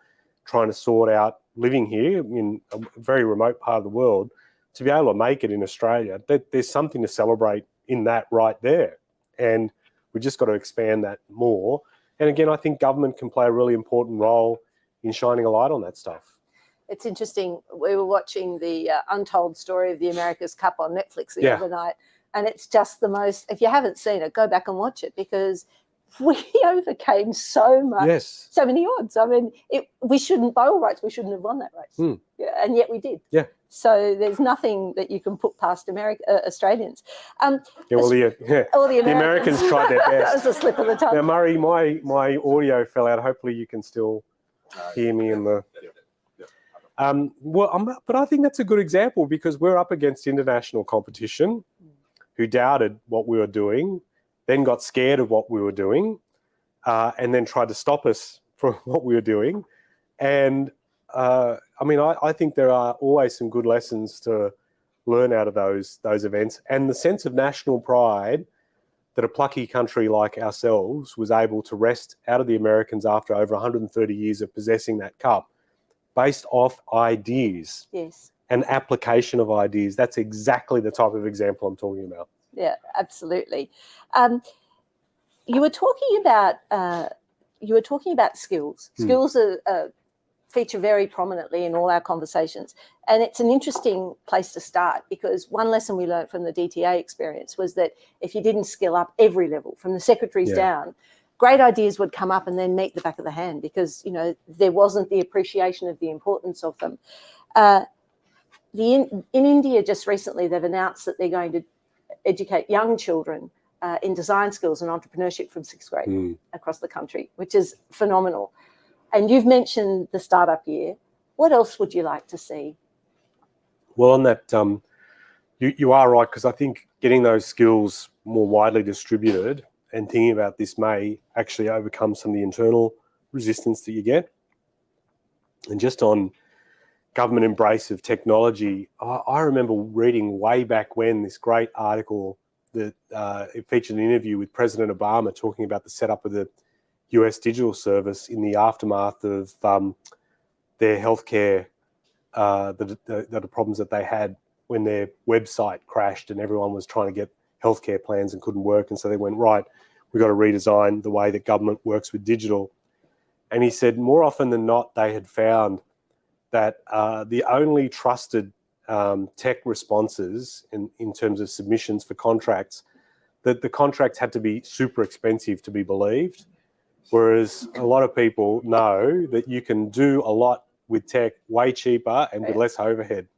Speaker 4: trying to sort out living here in a very remote part of the world, to be able to make it in Australia. There's something to celebrate in that right there. And we've just got to expand that more. And again, I think government can play a really important role in shining a light on that stuff.
Speaker 5: It's interesting. We were watching the untold story of the America's Cup on Netflix the other night, and it's just the most, if you haven't seen it, go back and watch it, because we overcame so much, so many odds. I mean, we shouldn't, by all rights, we shouldn't have won that race. Yeah, and yet we did.
Speaker 4: Yeah.
Speaker 5: So there's nothing that you can put past Australians.
Speaker 4: The Americans tried their best.
Speaker 5: That was a slip of the tongue.
Speaker 4: Now, Murray, my audio fell out. Hopefully you can still hear me in the... but I think that's a good example, because we're up against international competition who doubted what we were doing, then got scared of what we were doing, and then tried to stop us from what we were doing. And I think there are always some good lessons to learn out of those events, and the sense of national pride that a plucky country like ourselves was able to wrest out of the Americans after over 130 years of possessing that cup, based off ideas and application of ideas. That's exactly the type of example I'm talking about.
Speaker 5: Yeah, absolutely. You were talking about skills. Skills are feature very prominently in all our conversations, and it's an interesting place to start, because one lesson we learned from the DTA experience was that if you didn't skill up every level, from the secretaries down, great ideas would come up and then meet the back of the hand, because there wasn't the appreciation of the importance of them. In India, just recently, they've announced that they're going to educate young children in design skills and entrepreneurship from 6th grade across the country, which is phenomenal. And you've mentioned the startup year. What else would you like to see?
Speaker 4: Well, on that, you are right, because I think getting those skills more widely distributed and thinking about this may actually overcome some of the internal resistance that you get. And just on government embrace of technology, I remember reading way back when this great article that it featured an interview with President Obama talking about the setup of the US digital service in the aftermath of their healthcare, the problems that they had when their website crashed and everyone was trying to get healthcare plans and couldn't work. And so they went, right, we've got to redesign the way that government works with digital. And he said more often than not, they had found that the only trusted tech responses in terms of submissions for contracts, that the contracts had to be super expensive to be believed. Whereas a lot of people know that you can do a lot with tech way cheaper and with less overhead.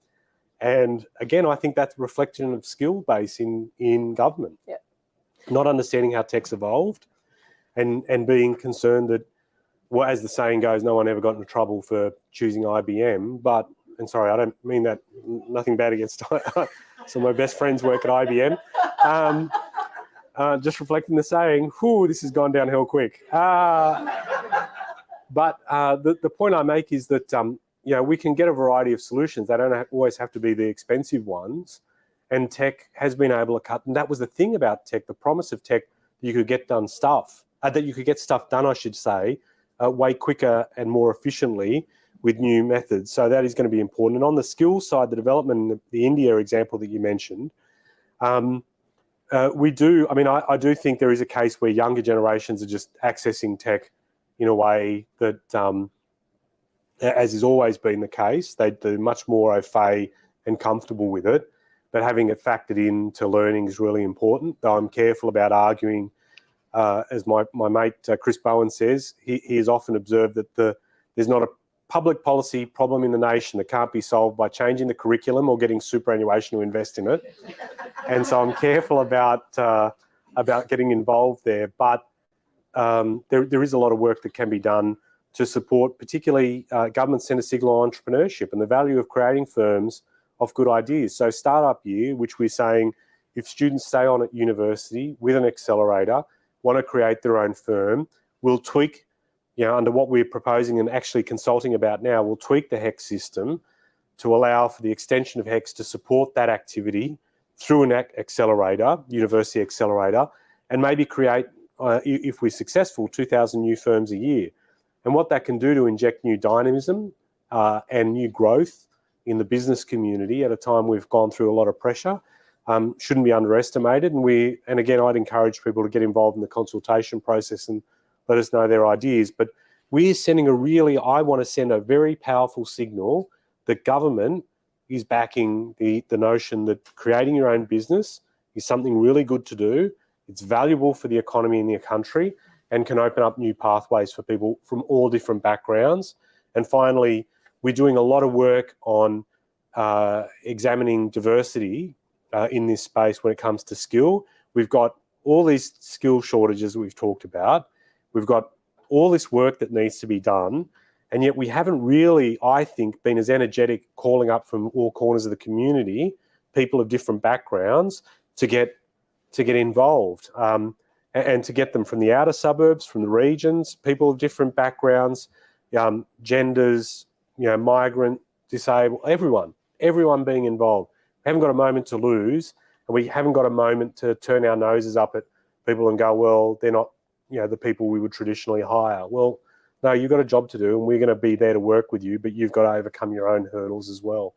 Speaker 4: And again, I think that's a reflection of skill base in government.
Speaker 5: Yeah.
Speaker 4: Not understanding how tech's evolved and being concerned that, well, as the saying goes, no one ever got into trouble for choosing IBM. But, and sorry, I don't mean that, nothing bad against some of my best friends work at IBM. Just reflecting the saying, whew, this has gone downhill quick. But the point I make is that, we can get a variety of solutions. They don't always have to be the expensive ones. And tech has been able to cut. And that was the thing about tech, the promise of tech, that you could get stuff done, I should say, way quicker and more efficiently with new methods. So that is going to be important. And on the skills side, the development, the India example that you mentioned, I do think there is a case where younger generations are just accessing tech in a way that, as has always been the case, they're much more au fait and comfortable with it. But having it factored into learning is really important, though I'm careful about arguing. As my mate Chris Bowen says, he has often observed that there's not a public policy problem in the nation that can't be solved by changing the curriculum or getting superannuation to invest in it. And so I'm careful about getting involved there. But there is a lot of work that can be done to support, particularly government sent a signal on entrepreneurship and the value of creating firms of good ideas. So startup year, which we're saying, if students stay on at university with an accelerator, want to create their own firm, we'll tweak, under what we're proposing and actually consulting about now, we'll tweak the HEC system to allow for the extension of HEX to support that activity through an accelerator, university accelerator, and maybe create, if we're successful, 2,000 new firms a year. And what that can do to inject new dynamism and new growth in the business community at a time we've gone through a lot of pressure shouldn't be underestimated. And again, I'd encourage people to get involved in the consultation process and let us know their ideas. But we're sending I want to send a very powerful signal that government is backing the notion that creating your own business is something really good to do. It's valuable for the economy in the country and can open up new pathways for people from all different backgrounds. And finally, we're doing a lot of work on examining diversity in this space when it comes to skill. We've got all these skill shortages we've talked about. We've got all this work that needs to be done. And yet we haven't really, I think, been as energetic calling up from all corners of the community, people of different backgrounds, to get involved and to get them from the outer suburbs, from the regions, people of different backgrounds, genders, migrant, disabled, everyone being involved. We haven't got a moment to lose, and we haven't got a moment to turn our noses up at people and go, well, they're not, the people we would traditionally hire. Well, no, you've got a job to do, and we're going to be there to work with you, but you've got to overcome your own hurdles as well.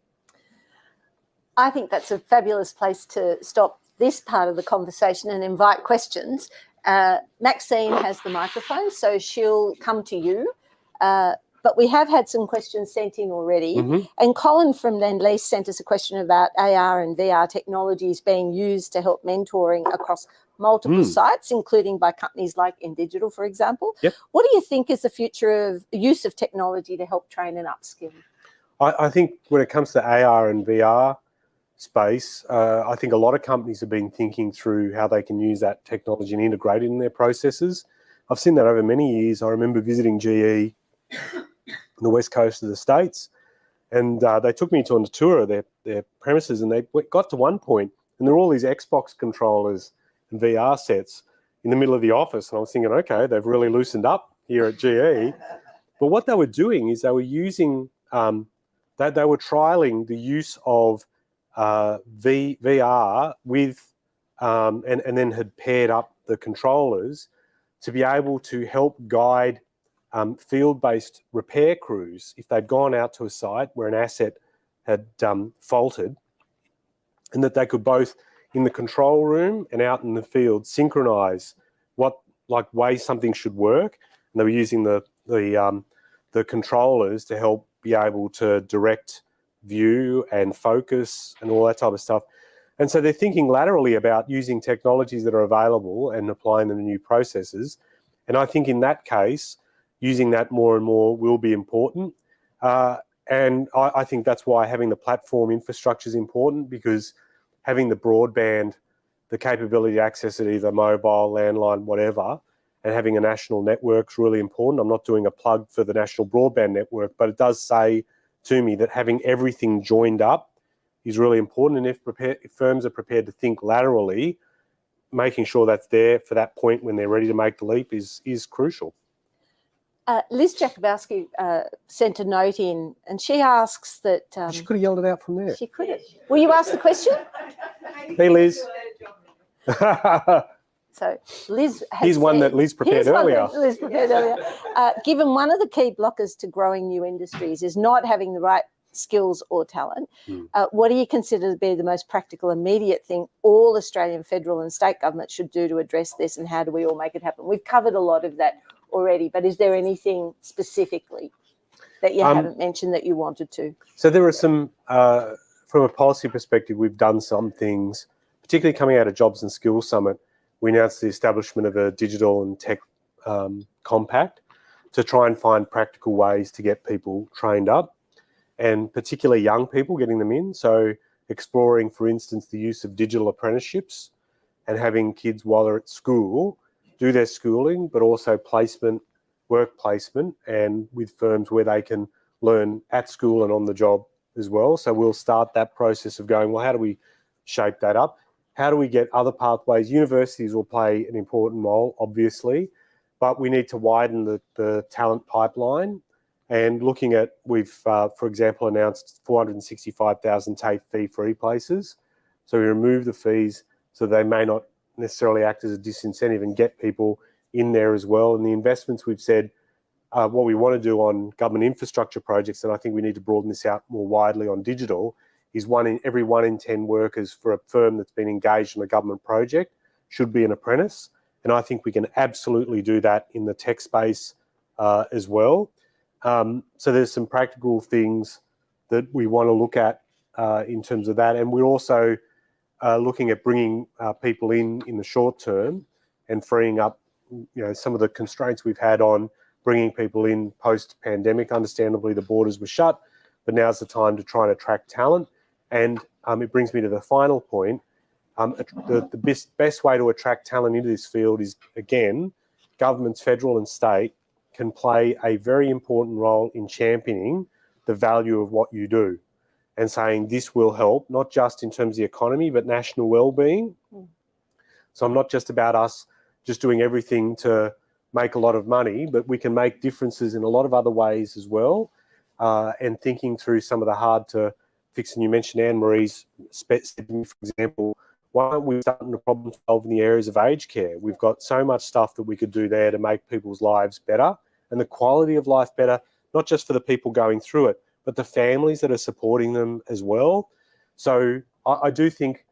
Speaker 5: I think that's a fabulous place to stop this part of the conversation and invite questions. Maxine has the microphone, so she'll come to you. But we have had some questions sent in already. Mm-hmm. And Colin from Lendlease sent us a question about AR and VR technologies being used to help mentoring across multiple sites, including by companies like InDigital, for example.
Speaker 4: Yep.
Speaker 5: What do you think is the future of use of technology to help train and upskill?
Speaker 4: I think when it comes to AR and VR space, I think a lot of companies have been thinking through how they can use that technology and integrate it in their processes. I've seen that over many years. I remember visiting GE on the west coast of the States, and they took me on a tour of their premises, and they got to one point, and there were all these Xbox controllers and VR sets in the middle of the office, and I was thinking, okay, they've really loosened up here at GE. But what they were doing is they were using, they were trialing the use of VR with, and then had paired up the controllers to be able to help guide field-based repair crews if they'd gone out to a site where an asset had faulted, and that they could both in the control room and out in the field synchronise what way something should work. And they were using the controllers to help be able to direct view and focus and all that type of stuff. And so they're thinking laterally about using technologies that are available and applying them to new processes. And I think in that case, using that more and more will be important. And I think that's why having the platform infrastructure is important, because having the broadband, the capability to access it either mobile, landline, whatever, and having a national network is really important. I'm not doing a plug for the national broadband network, but it does say to me that having everything joined up is really important. And if firms are prepared to think laterally, making sure that's there for that point when they're ready to make the leap is crucial.
Speaker 5: Liz Jakubowski sent a note in, and she asks that...
Speaker 4: she could have yelled it out from there.
Speaker 5: She could have. Will you ask the question?
Speaker 4: Hey, Liz.
Speaker 5: So Liz has
Speaker 4: Here's one that Liz prepared earlier.
Speaker 5: Given one of the key blockers to growing new industries is not having the right skills or talent, what do you consider to be the most practical, immediate thing all Australian federal and state governments should do to address this, and how do we all make it happen? We've covered a lot of that already, but is there anything specifically that you haven't mentioned that you wanted to? So
Speaker 4: there are some, from a policy perspective, we've done some things, particularly coming out of Jobs and Skills Summit. We announced the establishment of a digital and tech compact to try and find practical ways to get people trained up, and particularly young people, getting them in. So exploring, for instance, the use of digital apprenticeships and having kids while they're at school do their schooling, but also placement, work placement, and with firms where they can learn at school and on the job as well. So we'll start that process of going, well, how do we shape that up? How do we get other pathways? Universities will play an important role, obviously, but we need to widen the talent pipeline And looking at, we've, for example, announced 465,000 TAFE fee-free places. So we remove the fees so they may not necessarily act as a disincentive and get people in there as well. And the investments we've said, what we want to do on government infrastructure projects, and I think we need to broaden this out more widely on digital, is every 1 in 10 workers for a firm that's been engaged in a government project should be an apprentice. And I think we can absolutely do that in the tech space as well. So there's some practical things that we want to look at in terms of that. And we're also looking at bringing people in the short term and freeing up, some of the constraints we've had on bringing people in post-pandemic. Understandably, the borders were shut, but now's the time to try and attract talent. And it brings me to the final point. The best way to attract talent into this field is, again, governments, federal and state, can play a very important role in championing the value of what you do and saying this will help, not just in terms of the economy, but national well-being. So I'm not just about us just doing everything to make a lot of money, but we can make differences in a lot of other ways as well. And thinking through some of the hard to fix, and you mentioned Anne-Marie's, for example, why don't we start to problem solve in the areas of aged care? We've got so much stuff that we could do there to make people's lives better and the quality of life better, not just for the people going through it, but the families that are supporting them as well. So I do think,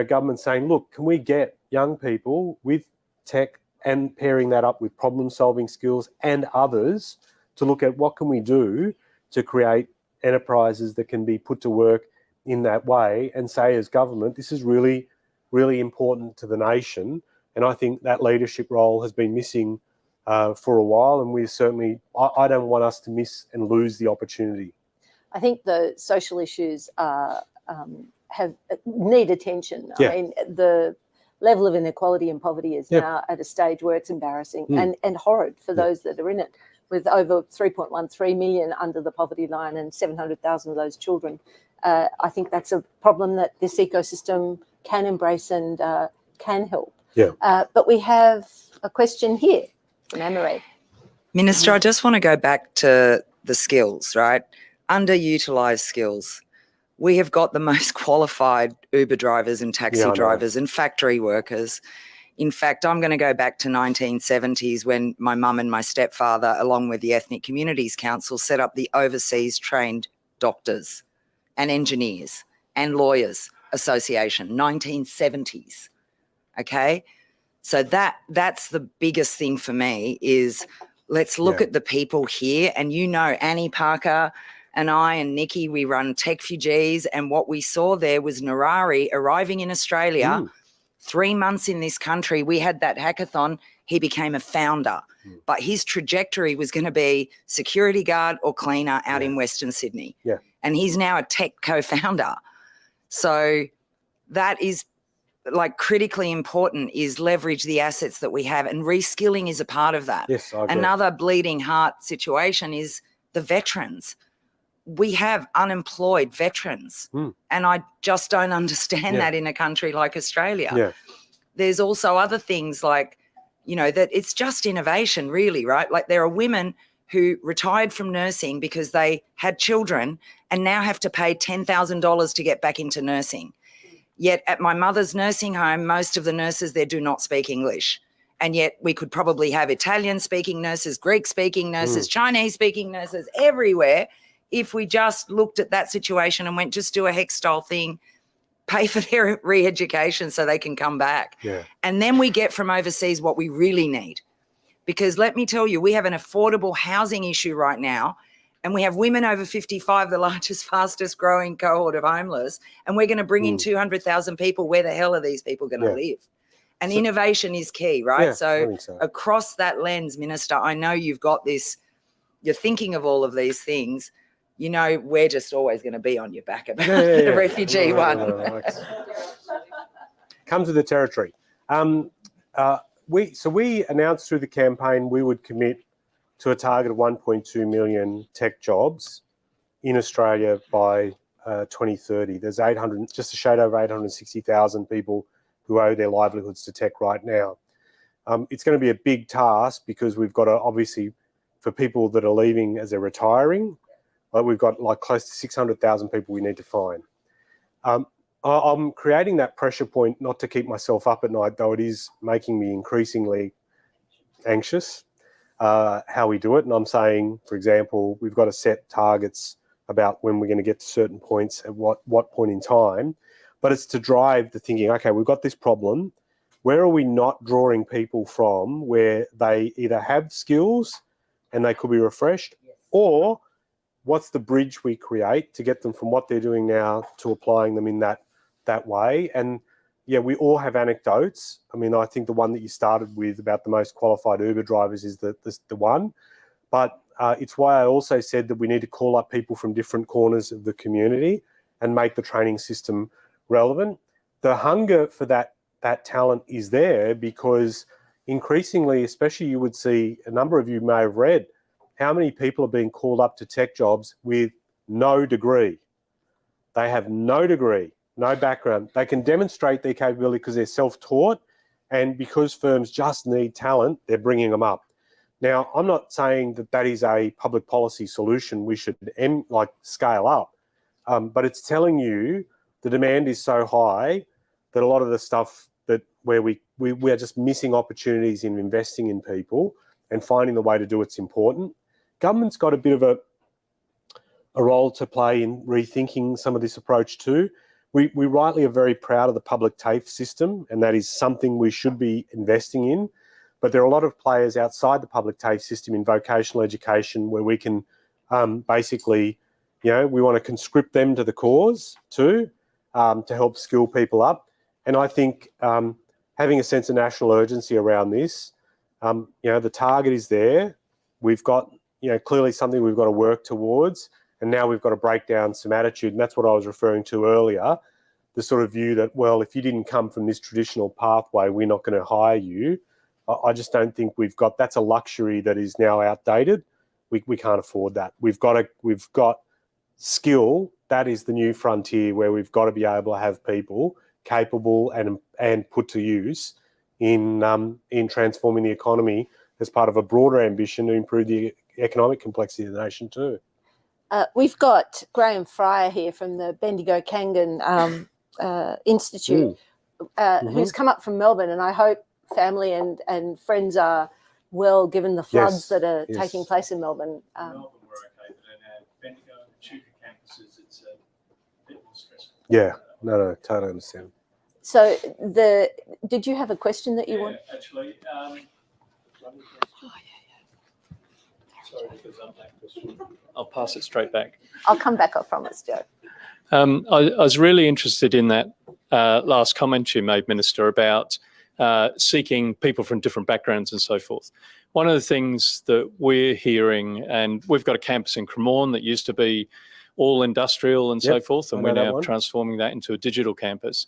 Speaker 4: government saying, look, can we get young people with tech and pairing that up with problem solving skills and others to look at what can we do to create enterprises that can be put to work in that way, and say as government, this is really, really important to the nation. And I think that leadership role has been missing for a while, and we certainly, I don't want us to miss and lose the opportunity.
Speaker 5: I think the social issues need attention.
Speaker 4: Yeah.
Speaker 5: I mean, the level of inequality and poverty is now at a stage where it's embarrassing and horrid for those that are in it, with over 3.13 million under the poverty line and 700,000 of those children. I think that's a problem that this ecosystem can embrace and can help.
Speaker 4: Yeah.
Speaker 5: But we have a question here from Anne-Marie.
Speaker 6: Minister, I just want to go back to the skills, right? Underutilised skills. We have got the most qualified Uber drivers and taxi drivers and factory workers. In fact, I'm going to go back to 1970s when my mum and my stepfather, along with the Ethnic Communities Council, set up the Overseas Trained Doctors and Engineers and Lawyers Association, 1970s. Okay? So that's the biggest thing for me is let's look at the people here. And Annie Parker and I and Nikki, we run Techfugees, and what we saw there was Narari arriving in Australia, 3 months in this country. We had that hackathon. He became a founder, but his trajectory was going to be security guard or cleaner out in Western Sydney. Yeah. And he's now a tech co-founder. So that is like critically important, is leverage the assets that we have, and reskilling is a part of that.
Speaker 4: Yes, I agree.
Speaker 6: Another bleeding heart situation is the veterans. We have unemployed veterans, and I just don't understand that in a country like Australia. Yeah. There's also other things like, that it's just innovation really, right? Like there are women who retired from nursing because they had children and now have to pay $10,000 to get back into nursing. Yet at my mother's nursing home, most of the nurses there do not speak English. And yet we could probably have Italian-speaking nurses, Greek-speaking nurses, Chinese-speaking nurses everywhere if we just looked at that situation and went, just do a HEC-style thing, pay for their re-education so they can come back. Yeah. And then we get from overseas what we really need. Because let me tell you, we have an affordable housing issue right now, and we have women over 55, the largest, fastest growing cohort of homeless, and we're going to bring in 200,000 people. Where the hell are these people going to live? And innovation is key, right?
Speaker 4: Yeah,
Speaker 6: so across that lens, Minister, I know you've got this, you're thinking of all of these things. We're just always going to be on your back about the refugee one.
Speaker 4: Comes with the territory. We announced through the campaign we would commit to a target of 1.2 million tech jobs in Australia by 2030. There's just a shade over 860,000 people who owe their livelihoods to tech right now. It's going to be a big task because we've got to obviously for people that are leaving as they're retiring. Like we've got like close to 600,000 people we need to find. I'm creating that pressure point not to keep myself up at night, though it is making me increasingly anxious how we do it. And I'm saying, for example, we've got to set targets about when we're going to get to certain points at what point in time. But it's to drive the thinking, okay, we've got this problem. Where are we not drawing people from where they either have skills and they could be refreshed, or what's the bridge we create to get them from what they're doing now to applying them in that way? And yeah, we all have anecdotes. I mean, I think the one that you started with about the most qualified Uber drivers is the one. But it's why I also said that we need to call up people from different corners of the community and make the training system relevant. The hunger for that talent is there because increasingly, especially you would see, a number of you may have read, how many people are being called up to tech jobs with no degree. They have no degree, no background. They can demonstrate their capability because they're self-taught, and because firms just need talent, they're bringing them up. Now, I'm not saying that is a public policy solution we should scale up, but it's telling you the demand is so high that a lot of the stuff where we are just missing opportunities in investing in people and finding the way to do it's important. Government's got a bit of a role to play in rethinking some of this approach too. We rightly are very proud of the public TAFE system, and that is something we should be investing in. But there are a lot of players outside the public TAFE system in vocational education where we can basically, we want to conscript them to the cause too, to help skill people up. And I think having a sense of national urgency around this, the target is there. We've got, clearly something we've got to work towards. And now we've got to break down some attitude. And that's what I was referring to earlier, the sort of view that, well, if you didn't come from this traditional pathway, we're not going to hire you. I just don't think that's a luxury that is now outdated. We can't afford that. We've got skill. That is the new frontier where we've got to be able to have people capable and put to use in transforming the economy as part of a broader ambition to improve the economic complexity of the nation too.
Speaker 5: We've got Graham Fryer here from the Bendigo Kangan Institute, who's come up from Melbourne, and I hope family and friends are well, given the floods that are taking place in Melbourne.
Speaker 7: Melbourne were okay, but in our Bendigo and Chuka campuses, it's a bit more stressful.
Speaker 4: Yeah, no, totally understand.
Speaker 5: So, did you have a question that you want?
Speaker 7: Actually, sorry to present that question. I'll pass it straight back.
Speaker 5: I'll come back, I promise, Joe.
Speaker 7: I was really interested in that last comment you made, Minister, about seeking people from different backgrounds and so forth. One of the things that we're hearing, and we've got a campus in Cremorne that used to be all industrial and so forth, and we're now transforming that into a digital campus.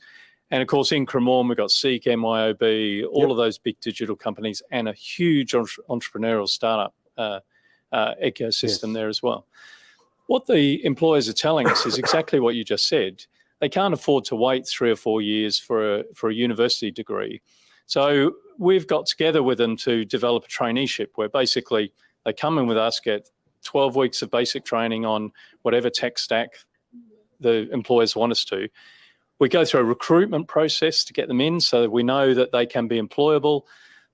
Speaker 7: And of course, in Cremorne, we've got Seek, MYOB, all of those big digital companies, and a huge entrepreneurial startup ecosystem there as well. What the employers are telling us is exactly what you just said. They can't afford to wait 3 or 4 years for a university degree. So we've got together with them to develop a traineeship where basically they come in with us, get 12 weeks of basic training on whatever tech stack the employers want us to. We go through a recruitment process to get them in so that we know that they can be employable.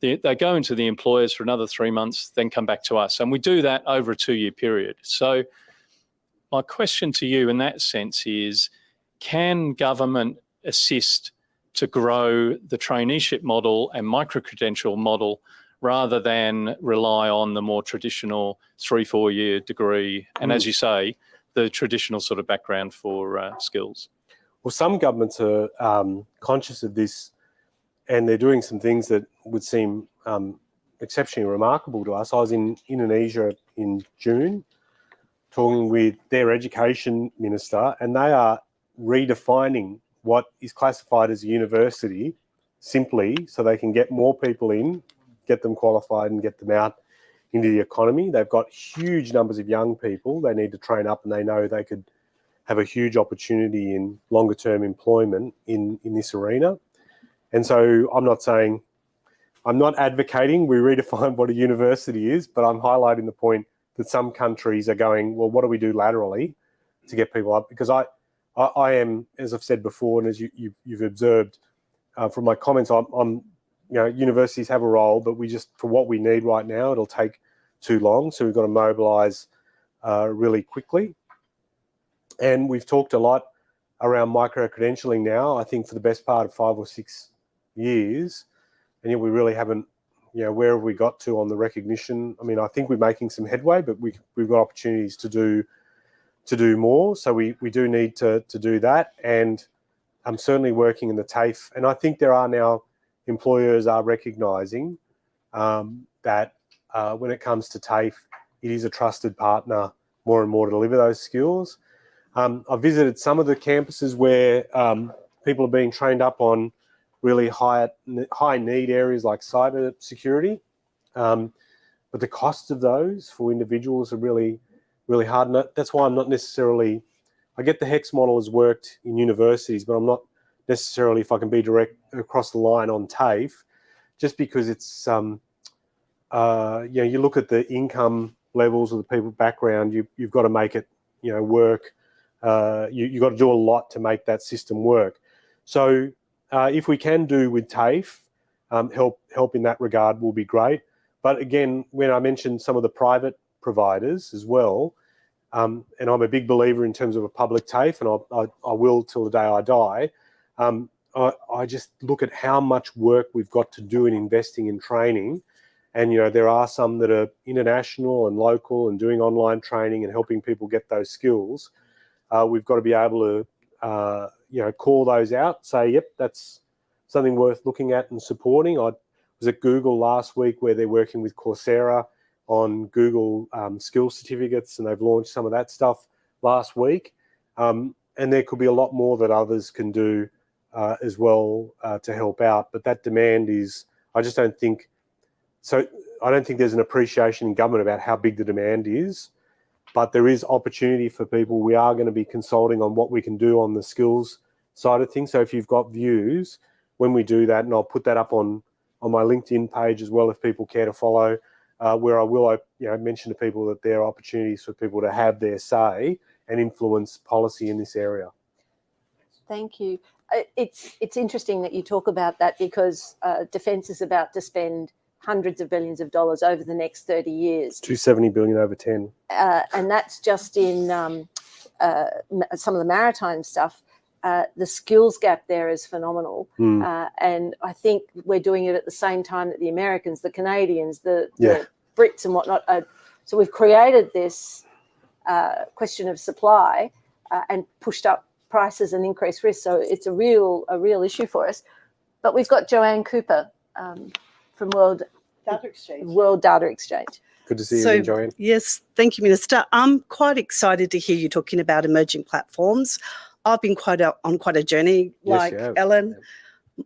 Speaker 7: They go into the employers for another 3 months, then come back to us. And we do that over a 2-year period. So my question to you in that sense is, can government assist to grow the traineeship model and micro-credential model rather than rely on the more traditional 3-4 year degree and, as you say, the traditional sort of background for skills?
Speaker 4: Well, some governments are conscious of this, and they're doing some things that would seem exceptionally remarkable to us. I was in Indonesia in June talking with their education minister, and they are redefining what is classified as a university simply so they can get more people in, get them qualified and get them out into the economy. They've got huge numbers of young people they need to train up, and they know they could have a huge opportunity in longer term employment in this arena. And so I'm not saying I'm not advocating we redefine what a university is, but I'm highlighting the point that some countries are going, well, what do we do laterally to get people up? Because I am, as I've said before, and as you've observed from my comments, I'm universities have a role, but we just, for what we need right now, it'll take too long. So we've got to mobilise really quickly. And we've talked a lot around micro-credentialing now, I think for the best part of 5 or 6 years, and yet we really haven't, where have we got to on the recognition? I mean, I think we're making some headway, but we've got opportunities to do more. So we do need to do that. And I'm certainly working in the TAFE. And I think there are now employers are recognising that when it comes to TAFE, it is a trusted partner more and more to deliver those skills. I've visited some of the campuses where people are being trained up on really high need areas like cyber security. But the costs of those for individuals are really, really hard. And that's why I'm not necessarily, I get the HEX model has worked in universities, but I'm not necessarily, if I can be direct across the line on TAFE, just because it's, you look at the income levels of the people background, you've got to make it, work. You've got to do a lot to make that system work. So if we can do with TAFE, help in that regard will be great. But again, when I mentioned some of the private providers as well, and I'm a big believer in terms of a public TAFE, and I will till the day I die, I just look at how much work we've got to do in investing in training. And, there are some that are international and local and doing online training and helping people get those skills. We've got to be able to, call those out, say, yep, that's something worth looking at and supporting. I was at Google last week where they're working with Coursera on Google skills certificates, and they've launched some of that stuff last week. And there could be a lot more that others can do as well to help out. But that demand is, I don't think there's an appreciation in government about how big the demand is. But there is opportunity for people. We are going to be consulting on what we can do on the skills side of things. So if you've got views, when we do that, and I'll put that up on my LinkedIn page as well if people care to follow, where I will mention to people that there are opportunities for people to have their say and influence policy in this area.
Speaker 5: Thank you. It's interesting that you talk about that, because Defence is about to spend hundreds of billions of dollars over the next 30 years.
Speaker 4: 270 billion over 10.
Speaker 5: And that's just in some of the maritime stuff. The skills gap there is phenomenal. And I think we're doing it at the same time that the Americans, the Canadians, the Brits and whatnot. So we've created this question of supply and pushed up prices and increased risk. So it's a real issue for us. But we've got Joanne Cooper from World Data Exchange.
Speaker 4: Good to see you, Joanne.
Speaker 8: Yes, thank you, Minister. I'm quite excited to hear you talking about emerging platforms. I've been on quite a journey, like Ellen.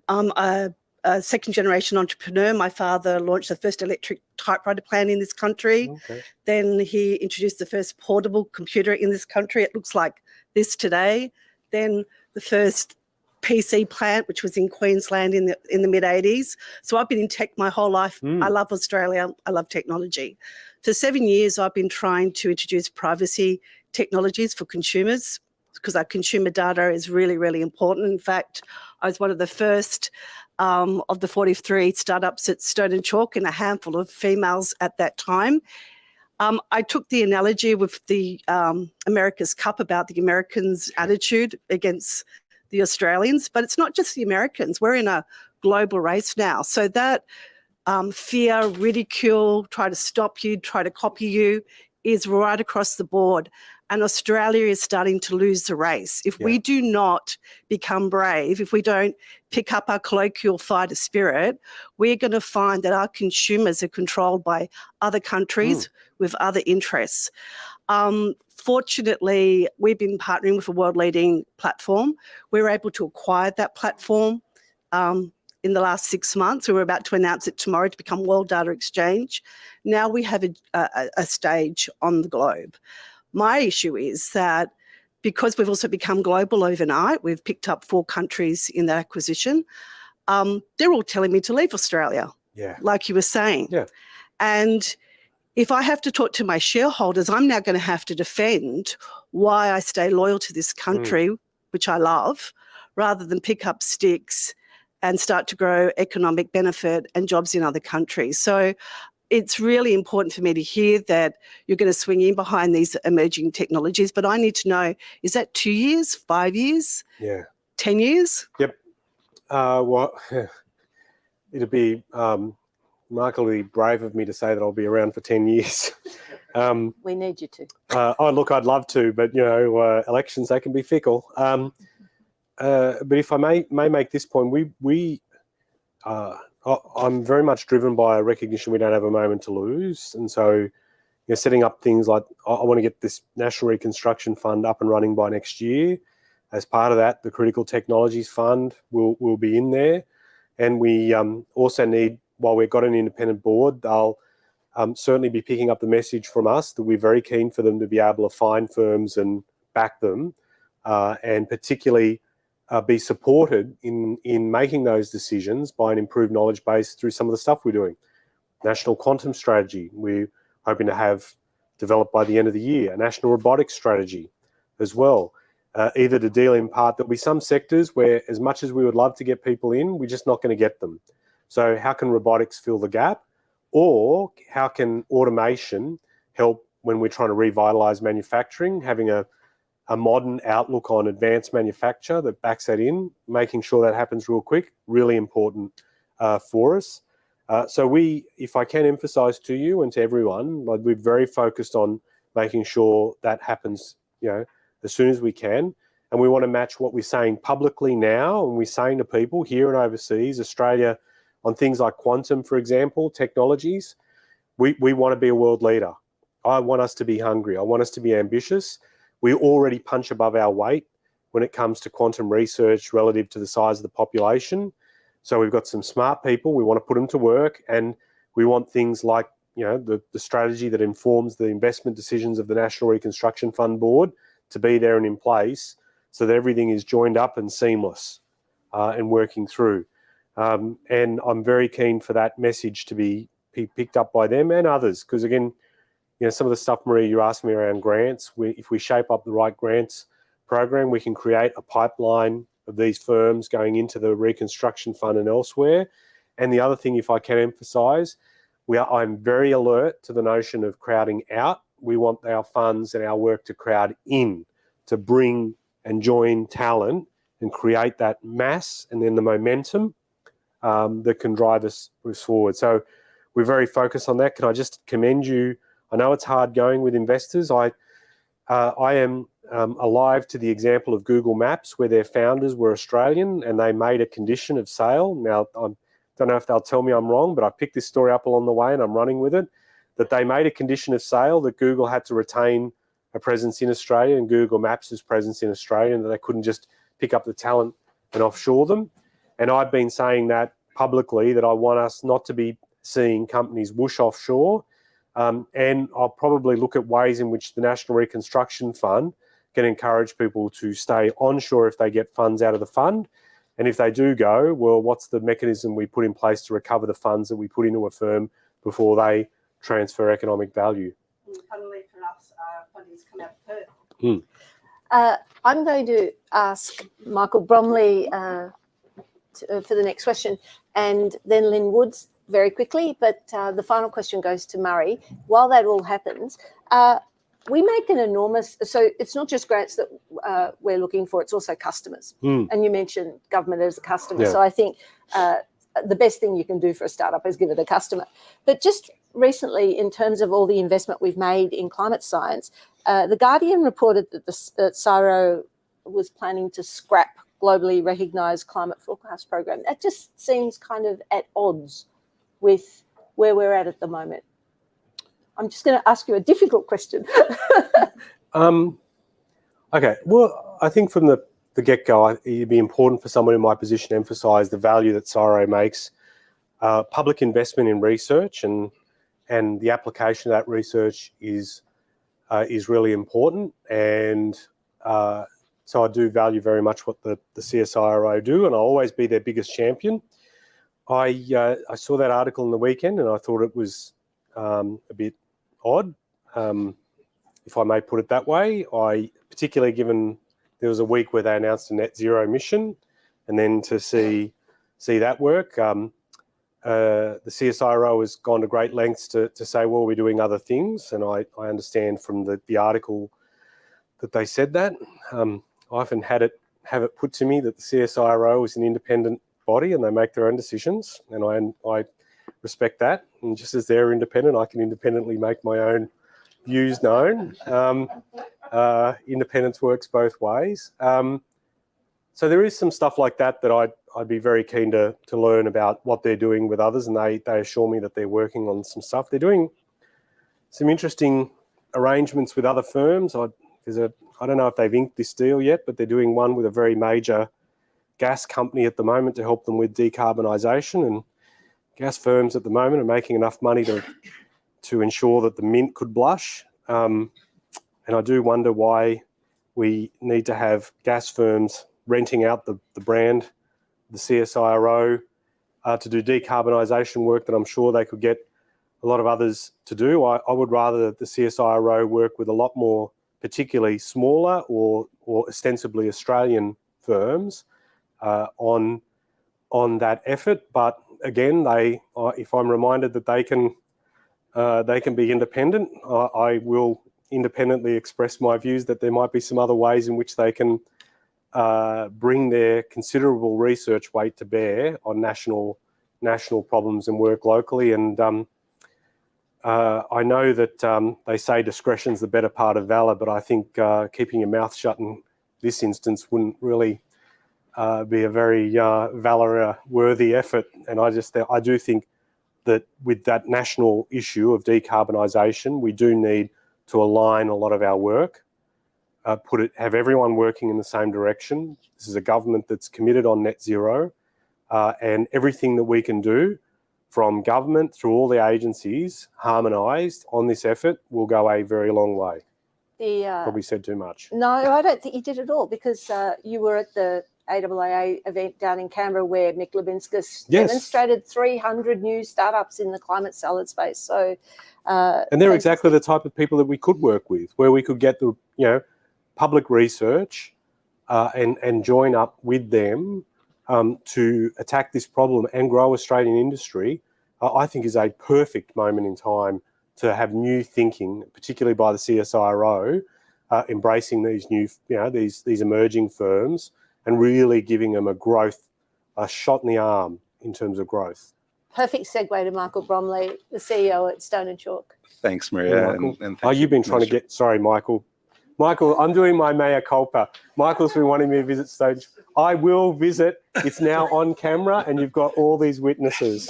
Speaker 8: I'm a second-generation entrepreneur. My father launched the first electric typewriter plant in this country. Okay. Then he introduced the first portable computer in this country. It looks like this today. Then the first PC plant, which was in Queensland in the mid-80s. So I've been in tech my whole life. I love Australia. I love technology. For 7 years, I've been trying to introduce privacy technologies for consumers, because our consumer data is really, really important. In fact, I was one of the first of the 43 startups at Stone & Chalk, and a handful of females at that time. I took the analogy with the America's Cup about the Americans' attitude against the Australians, but it's not just the Americans. We're in a global race now. So that fear, ridicule, try to stop you, try to copy you is right across the board. And Australia is starting to lose the race. If we do not become brave, if we don't pick up our colloquial fighter spirit, we're going to find that our consumers are controlled by other countries with other interests. Fortunately, we've been partnering with a world-leading platform. We were able to acquire that platform in the last 6 months. We were about to announce it tomorrow to become World Data Exchange. Now we have a stage on the globe. My issue is that because we've also become global overnight, we've picked up 4 countries in that acquisition, they're all telling me to leave Australia.
Speaker 4: Yeah.
Speaker 8: like you were saying.
Speaker 4: Yeah.
Speaker 8: And if I have to talk to my shareholders, I'm now going to have to defend why I stay loyal to this country, which I love, rather than pick up sticks and start to grow economic benefit and jobs in other countries. So it's really important for me to hear that you're going to swing in behind these emerging technologies. But I need to know, is that 2 years, 5 years, 10 years?
Speaker 4: Yep. Well, it'd be remarkably brave of me to say that I'll be around for 10 years.
Speaker 5: We need you to.
Speaker 4: Look, I'd love to, but, elections, they can be fickle. But if I may make this point, I'm very much driven by a recognition we don't have a moment to lose. And so, setting up things like, I want to get this National Reconstruction Fund up and running by next year. As part of that, the Critical Technologies Fund will be in there. And we also need, while we've got an independent board, they'll certainly be picking up the message from us that we're very keen for them to be able to find firms and back them, and particularly be supported in making those decisions by an improved knowledge base through some of the stuff we're doing. National Quantum Strategy, we're hoping to have developed by the end of the year. A National Robotics Strategy as well. Either to deal in part, there'll be some sectors where, as much as we would love to get people in, we're just not going to get them. So how can robotics fill the gap? Or how can automation help when we're trying to revitalise manufacturing, having a modern outlook on advanced manufacture that backs that in, making sure that happens real quick, really important for us. So if I can emphasise to you and to everyone, we're very focused on making sure that happens, as soon as we can. And we want to match what we're saying publicly now, and we're saying to people here and overseas, Australia, on things like quantum, for example, technologies, we want to be a world leader. I want us to be hungry. I want us to be ambitious. We already punch above our weight when it comes to quantum research relative to the size of the population. So we've got some smart people. We want to put them to work, and we want things like, the strategy that informs the investment decisions of the National Reconstruction Fund Board to be there and in place so that everything is joined up and seamless and working through. And I'm very keen for that message to be picked up by them and others, because again, some of the stuff, Maria, you asked me around grants, if we shape up the right grants program, we can create a pipeline of these firms going into the Reconstruction Fund and elsewhere. And the other thing, if I can emphasise, I'm very alert to the notion of crowding out. We want our funds and our work to crowd in, to bring and join talent and create that mass and then the momentum that can drive us forward. So we're very focused on that. Can I just commend you? I know it's hard going with investors. I am alive to the example of Google Maps, where their founders were Australian and they made a condition of sale. Now, I don't know if they'll tell me I'm wrong, but I picked this story up along the way and I'm running with it, that they made a condition of sale that Google had to retain a presence in Australia and Google Maps' presence in Australia, and that they couldn't just pick up the talent and offshore them. And I've been saying that publicly, that I want us not to be seeing companies whoosh offshore. And I'll probably look at ways in which the National Reconstruction Fund can encourage people to stay onshore if they get funds out of the fund. And if they do go, well, what's the mechanism we put in place to recover the funds that we put into a firm before they transfer economic value?
Speaker 8: Funnily for us, funding's come out of Perth.
Speaker 5: I'm going to ask Michael Bromley for the next question, and then Lynn Woods very quickly, but the final question goes to Murray. While that all happens, we make an enormous, so it's not just grants that we're looking for, it's also customers. And you mentioned government as a customer.
Speaker 4: Yeah.
Speaker 5: So I think the best thing you can do for a startup is give it a customer. But just recently, in terms of all the investment we've made in climate science, The Guardian reported that that CSIRO was planning to scrap globally recognised climate forecast program. That just seems kind of at odds with where we're at the moment. I'm just going to ask you a difficult question.
Speaker 4: Okay, well, I think from the get-go, it'd be important for someone in my position to emphasise the value that CSIRO makes. Public investment in research and the application of that research is really important, and so I do value very much what the CSIRO do, and I'll always be their biggest champion. I saw that article on the weekend and I thought it was a bit odd, if I may put it that way. Particularly given there was a week where they announced a net zero mission, and then to see that work. The CSIRO has gone to great lengths to say, well, we're doing other things, and I understand from the article that they said that. I often have it put to me that the CSIRO is an independent body and they make their own decisions, and I respect that. And just as they're independent, I can independently make my own views known. Independence works both ways. So there is some stuff like that I'd be very keen to learn about what they're doing with others, and they assure me that they're working on some stuff. They're doing some interesting arrangements with other firms. I don't know if they've inked this deal yet, but they're doing one with a very major gas company at the moment to help them with decarbonisation, and gas firms at the moment are making enough money to ensure that the mint could blush. And I do wonder why we need to have gas firms renting out the brand, the CSIRO, to do decarbonisation work that I'm sure they could get a lot of others to do. I would rather the CSIRO work with a lot more, particularly smaller or ostensibly Australian firms on that effort. But again, if I'm reminded that they can be independent, I will independently express my views that there might be some other ways in which they can bring their considerable research weight to bear on national problems and work locally. And I know that they say discretion's the better part of valour, but I think keeping your mouth shut in this instance wouldn't really be a very valour-worthy effort. And I do think that with that national issue of decarbonisation, we do need to align a lot of our work. Have everyone working in the same direction. This is a government that's committed on net zero, and everything that we can do from government through all the agencies harmonised on this effort will go a very long way. Probably said too much.
Speaker 5: No, I don't think you did at all, because you were at the AAAA event down in Canberra where Mick Lebinskas demonstrated 300 new startups in the climate salad space. So,
Speaker 4: and they're exactly the type of people that we could work with, where we could get the public research and join up with them to attack this problem and grow Australian industry. I think is a perfect moment in time to have new thinking, particularly by the CSIRO, embracing these new, these emerging firms and really giving them a shot in the arm in terms of growth.
Speaker 5: Perfect segue to Michael Bromley, the CEO at Stone & Chalk.
Speaker 9: Thanks, Maria.
Speaker 4: And thank you've been trying to get... Sorry, Michael. Michael, I'm doing my mea culpa. Michael's been wanting me to visit Stage. I will visit. It's now on camera and you've got all these witnesses.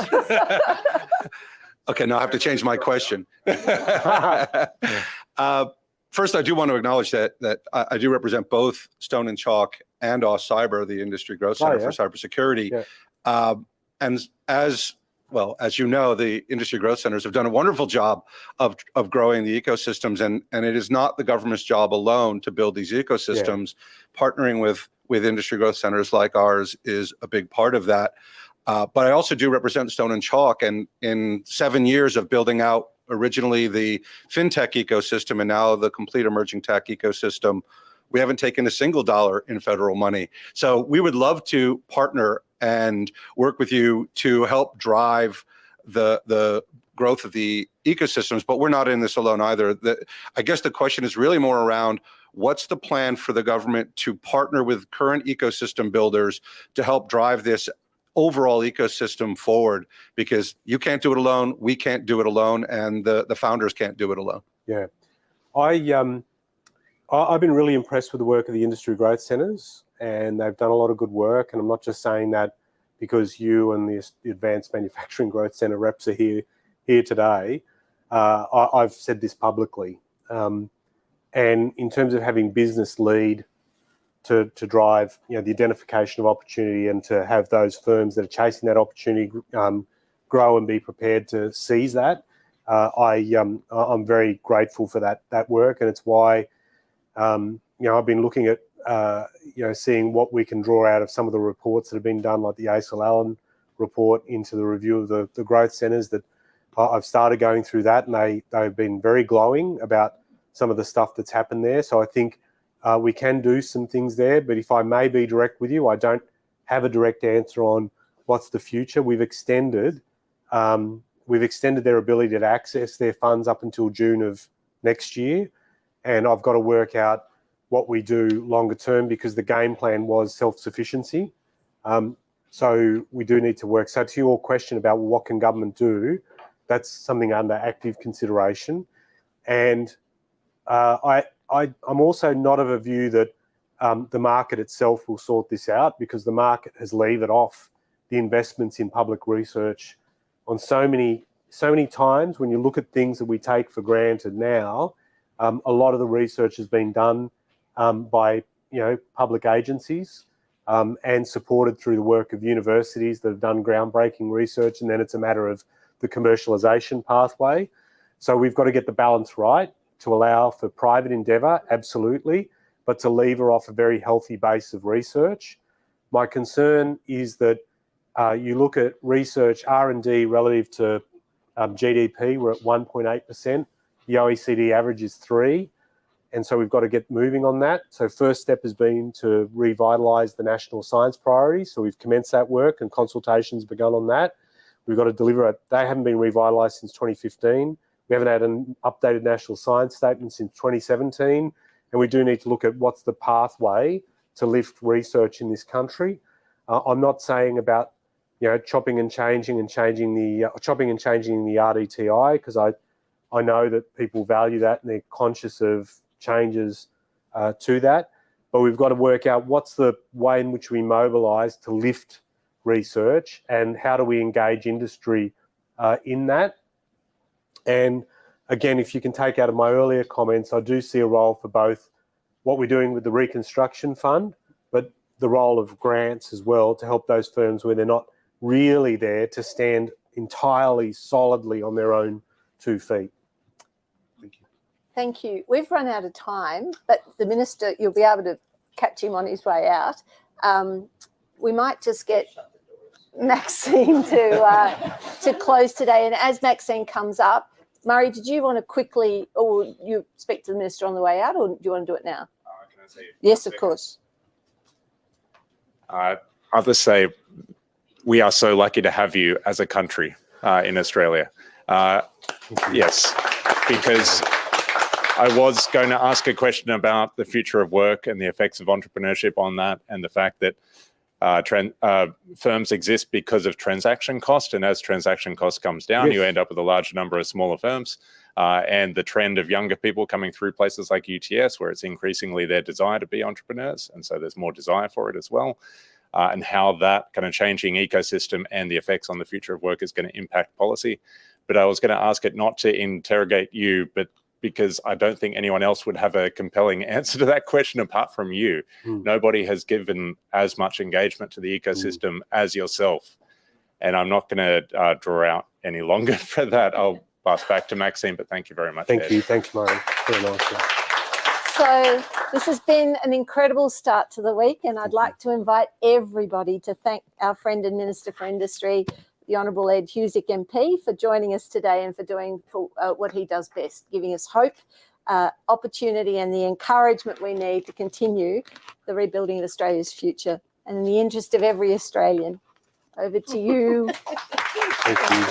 Speaker 9: Okay, now I have to change my question. First, I do want to acknowledge that I do represent both Stone & Chalk and AustCyber, the Industry Growth Center for Cybersecurity. Yeah. And as you know, the Industry Growth Centers have done a wonderful job of growing the ecosystems, and it is not the government's job alone to build these ecosystems. Yeah. Partnering with Industry Growth Centers like ours is a big part of that. But I also do represent Stone & Chalk, and in 7 years of building out originally the fintech ecosystem and now the complete emerging tech ecosystem, we haven't taken a single dollar in federal money. So we would love to partner and work with you to help drive the growth of the ecosystems, but we're not in this alone either. I guess the question is really more around what's the plan for the government to partner with current ecosystem builders to help drive this overall ecosystem forward, because you can't do it alone, we can't do it alone, and the founders can't do it alone.
Speaker 4: Yeah, I've been really impressed with the work of the Industry Growth Centers, and they've done a lot of good work. And I'm not just saying that because you and the Advanced Manufacturing Growth Centre reps are here today. I've said this publicly. And in terms of having business lead to drive, the identification of opportunity and to have those firms that are chasing that opportunity grow and be prepared to seize that, I'm very grateful for that work, and it's why I've been looking at seeing what we can draw out of some of the reports that have been done, like the ASL Allen report into the review of the growth centres. That I've started going through that, and they've been very glowing about some of the stuff that's happened there. So I think we can do some things there. But if I may be direct with you, I don't have a direct answer on what's the future. We've extended their ability to access their funds up until June of next year, and I've got to work out what we do longer term, because the game plan was self-sufficiency. So we do need to work. So to your question about what can government do, that's something under active consideration. And I'm also not of a view that the market itself will sort this out, because the market has levered off the investments in public research on so many times. When you look at things that we take for granted now, a lot of the research has been done by public agencies and supported through the work of universities that have done groundbreaking research, and then it's a matter of the commercialisation pathway. So we've got to get the balance right to allow for private endeavour, absolutely, but to lever off a very healthy base of research. My concern is that you look at research R&D relative to GDP, we're at 1.8%. The OECD average is 3%. And so we've got to get moving on that. So first step has been to revitalise the national science priorities. So we've commenced that work and consultations begun on that. We've got to deliver it. They haven't been revitalised since 2015. We haven't had an updated national science statement since 2017. And we do need to look at what's the pathway to lift research in this country. I'm not saying about chopping and changing the RDTI, because I know that people value that and they're conscious of changes to that. But we've got to work out what's the way in which we mobilise to lift research, and how do we engage industry in that. And again, if you can take out of my earlier comments, I do see a role for both what we're doing with the Reconstruction Fund, but the role of grants as well, to help those firms where they're not really there to stand entirely solidly on their own 2 feet. Thank you.
Speaker 5: Thank you. We've run out of time, but the Minister, you'll be able to catch him on his way out. We might just get Maxine to close today. And as Maxine comes up, Murray, did you want to quickly, or you speak to the Minister on the way out, or do you want to do it now?
Speaker 10: Can I say
Speaker 5: yes, of course.
Speaker 10: I'll just say we are so lucky to have you as a country in Australia. Yes, because I was going to ask a question about the future of work and the effects of entrepreneurship on that, and the fact that firms exist because of transaction cost, and as transaction cost comes down, you end up with a large number of smaller firms, and the trend of younger people coming through places like UTS, where it's increasingly their desire to be entrepreneurs, and so there's more desire for it as well, and how that kind of changing ecosystem and the effects on the future of work is going to impact policy. But I was going to ask it not to interrogate you, but because I don't think anyone else would have a compelling answer to that question apart from you. Nobody has given as much engagement to the ecosystem as yourself. And I'm not going to draw out any longer for that. I'll pass back to Maxine, but thank you very much.
Speaker 4: Thank you. Thanks, Murray. Very nice.
Speaker 5: So this has been an incredible start to the week, and I'd like to invite everybody to thank our friend and Minister for Industry, the Honourable Ed Husic MP, for joining us today and for doing what he does best, giving us hope, opportunity and the encouragement we need to continue the rebuilding of Australia's future. And in the interest of every Australian, over to you.
Speaker 4: Thank you.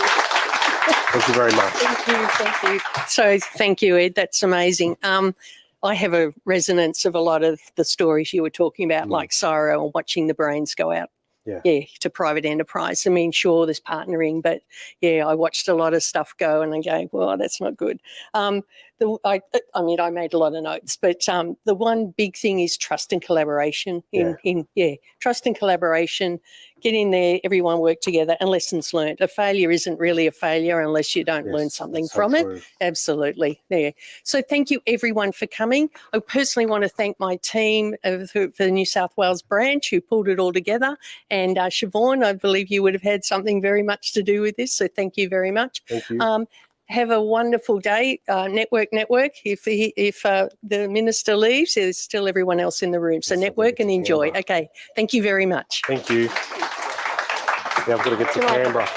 Speaker 4: Thank you very much.
Speaker 3: Thank you. So thank you, Ed. That's amazing. I have a resonance of a lot of the stories you were talking about, like Cyril and watching the brains go out. To private enterprise. I mean, sure, there's partnering, but I watched a lot of stuff go and I go, well, that's not good. I made a lot of notes, but the one big thing is trust and collaboration. Trust and collaboration. Get in there, everyone work together, and lessons learned. A failure isn't really a failure unless you don't learn something from it. Absolutely. So thank you everyone for coming. I personally want to thank my team for the New South Wales branch who pulled it all together. And Siobhan, I believe you would have had something very much to do with this. So thank you very much.
Speaker 4: Thank you.
Speaker 3: Have a wonderful day. Network. If the Minister leaves, there's still everyone else in the room. So network and enjoy. Okay. Thank you very much.
Speaker 4: Thank you. Yeah, I've got to get to Canberra.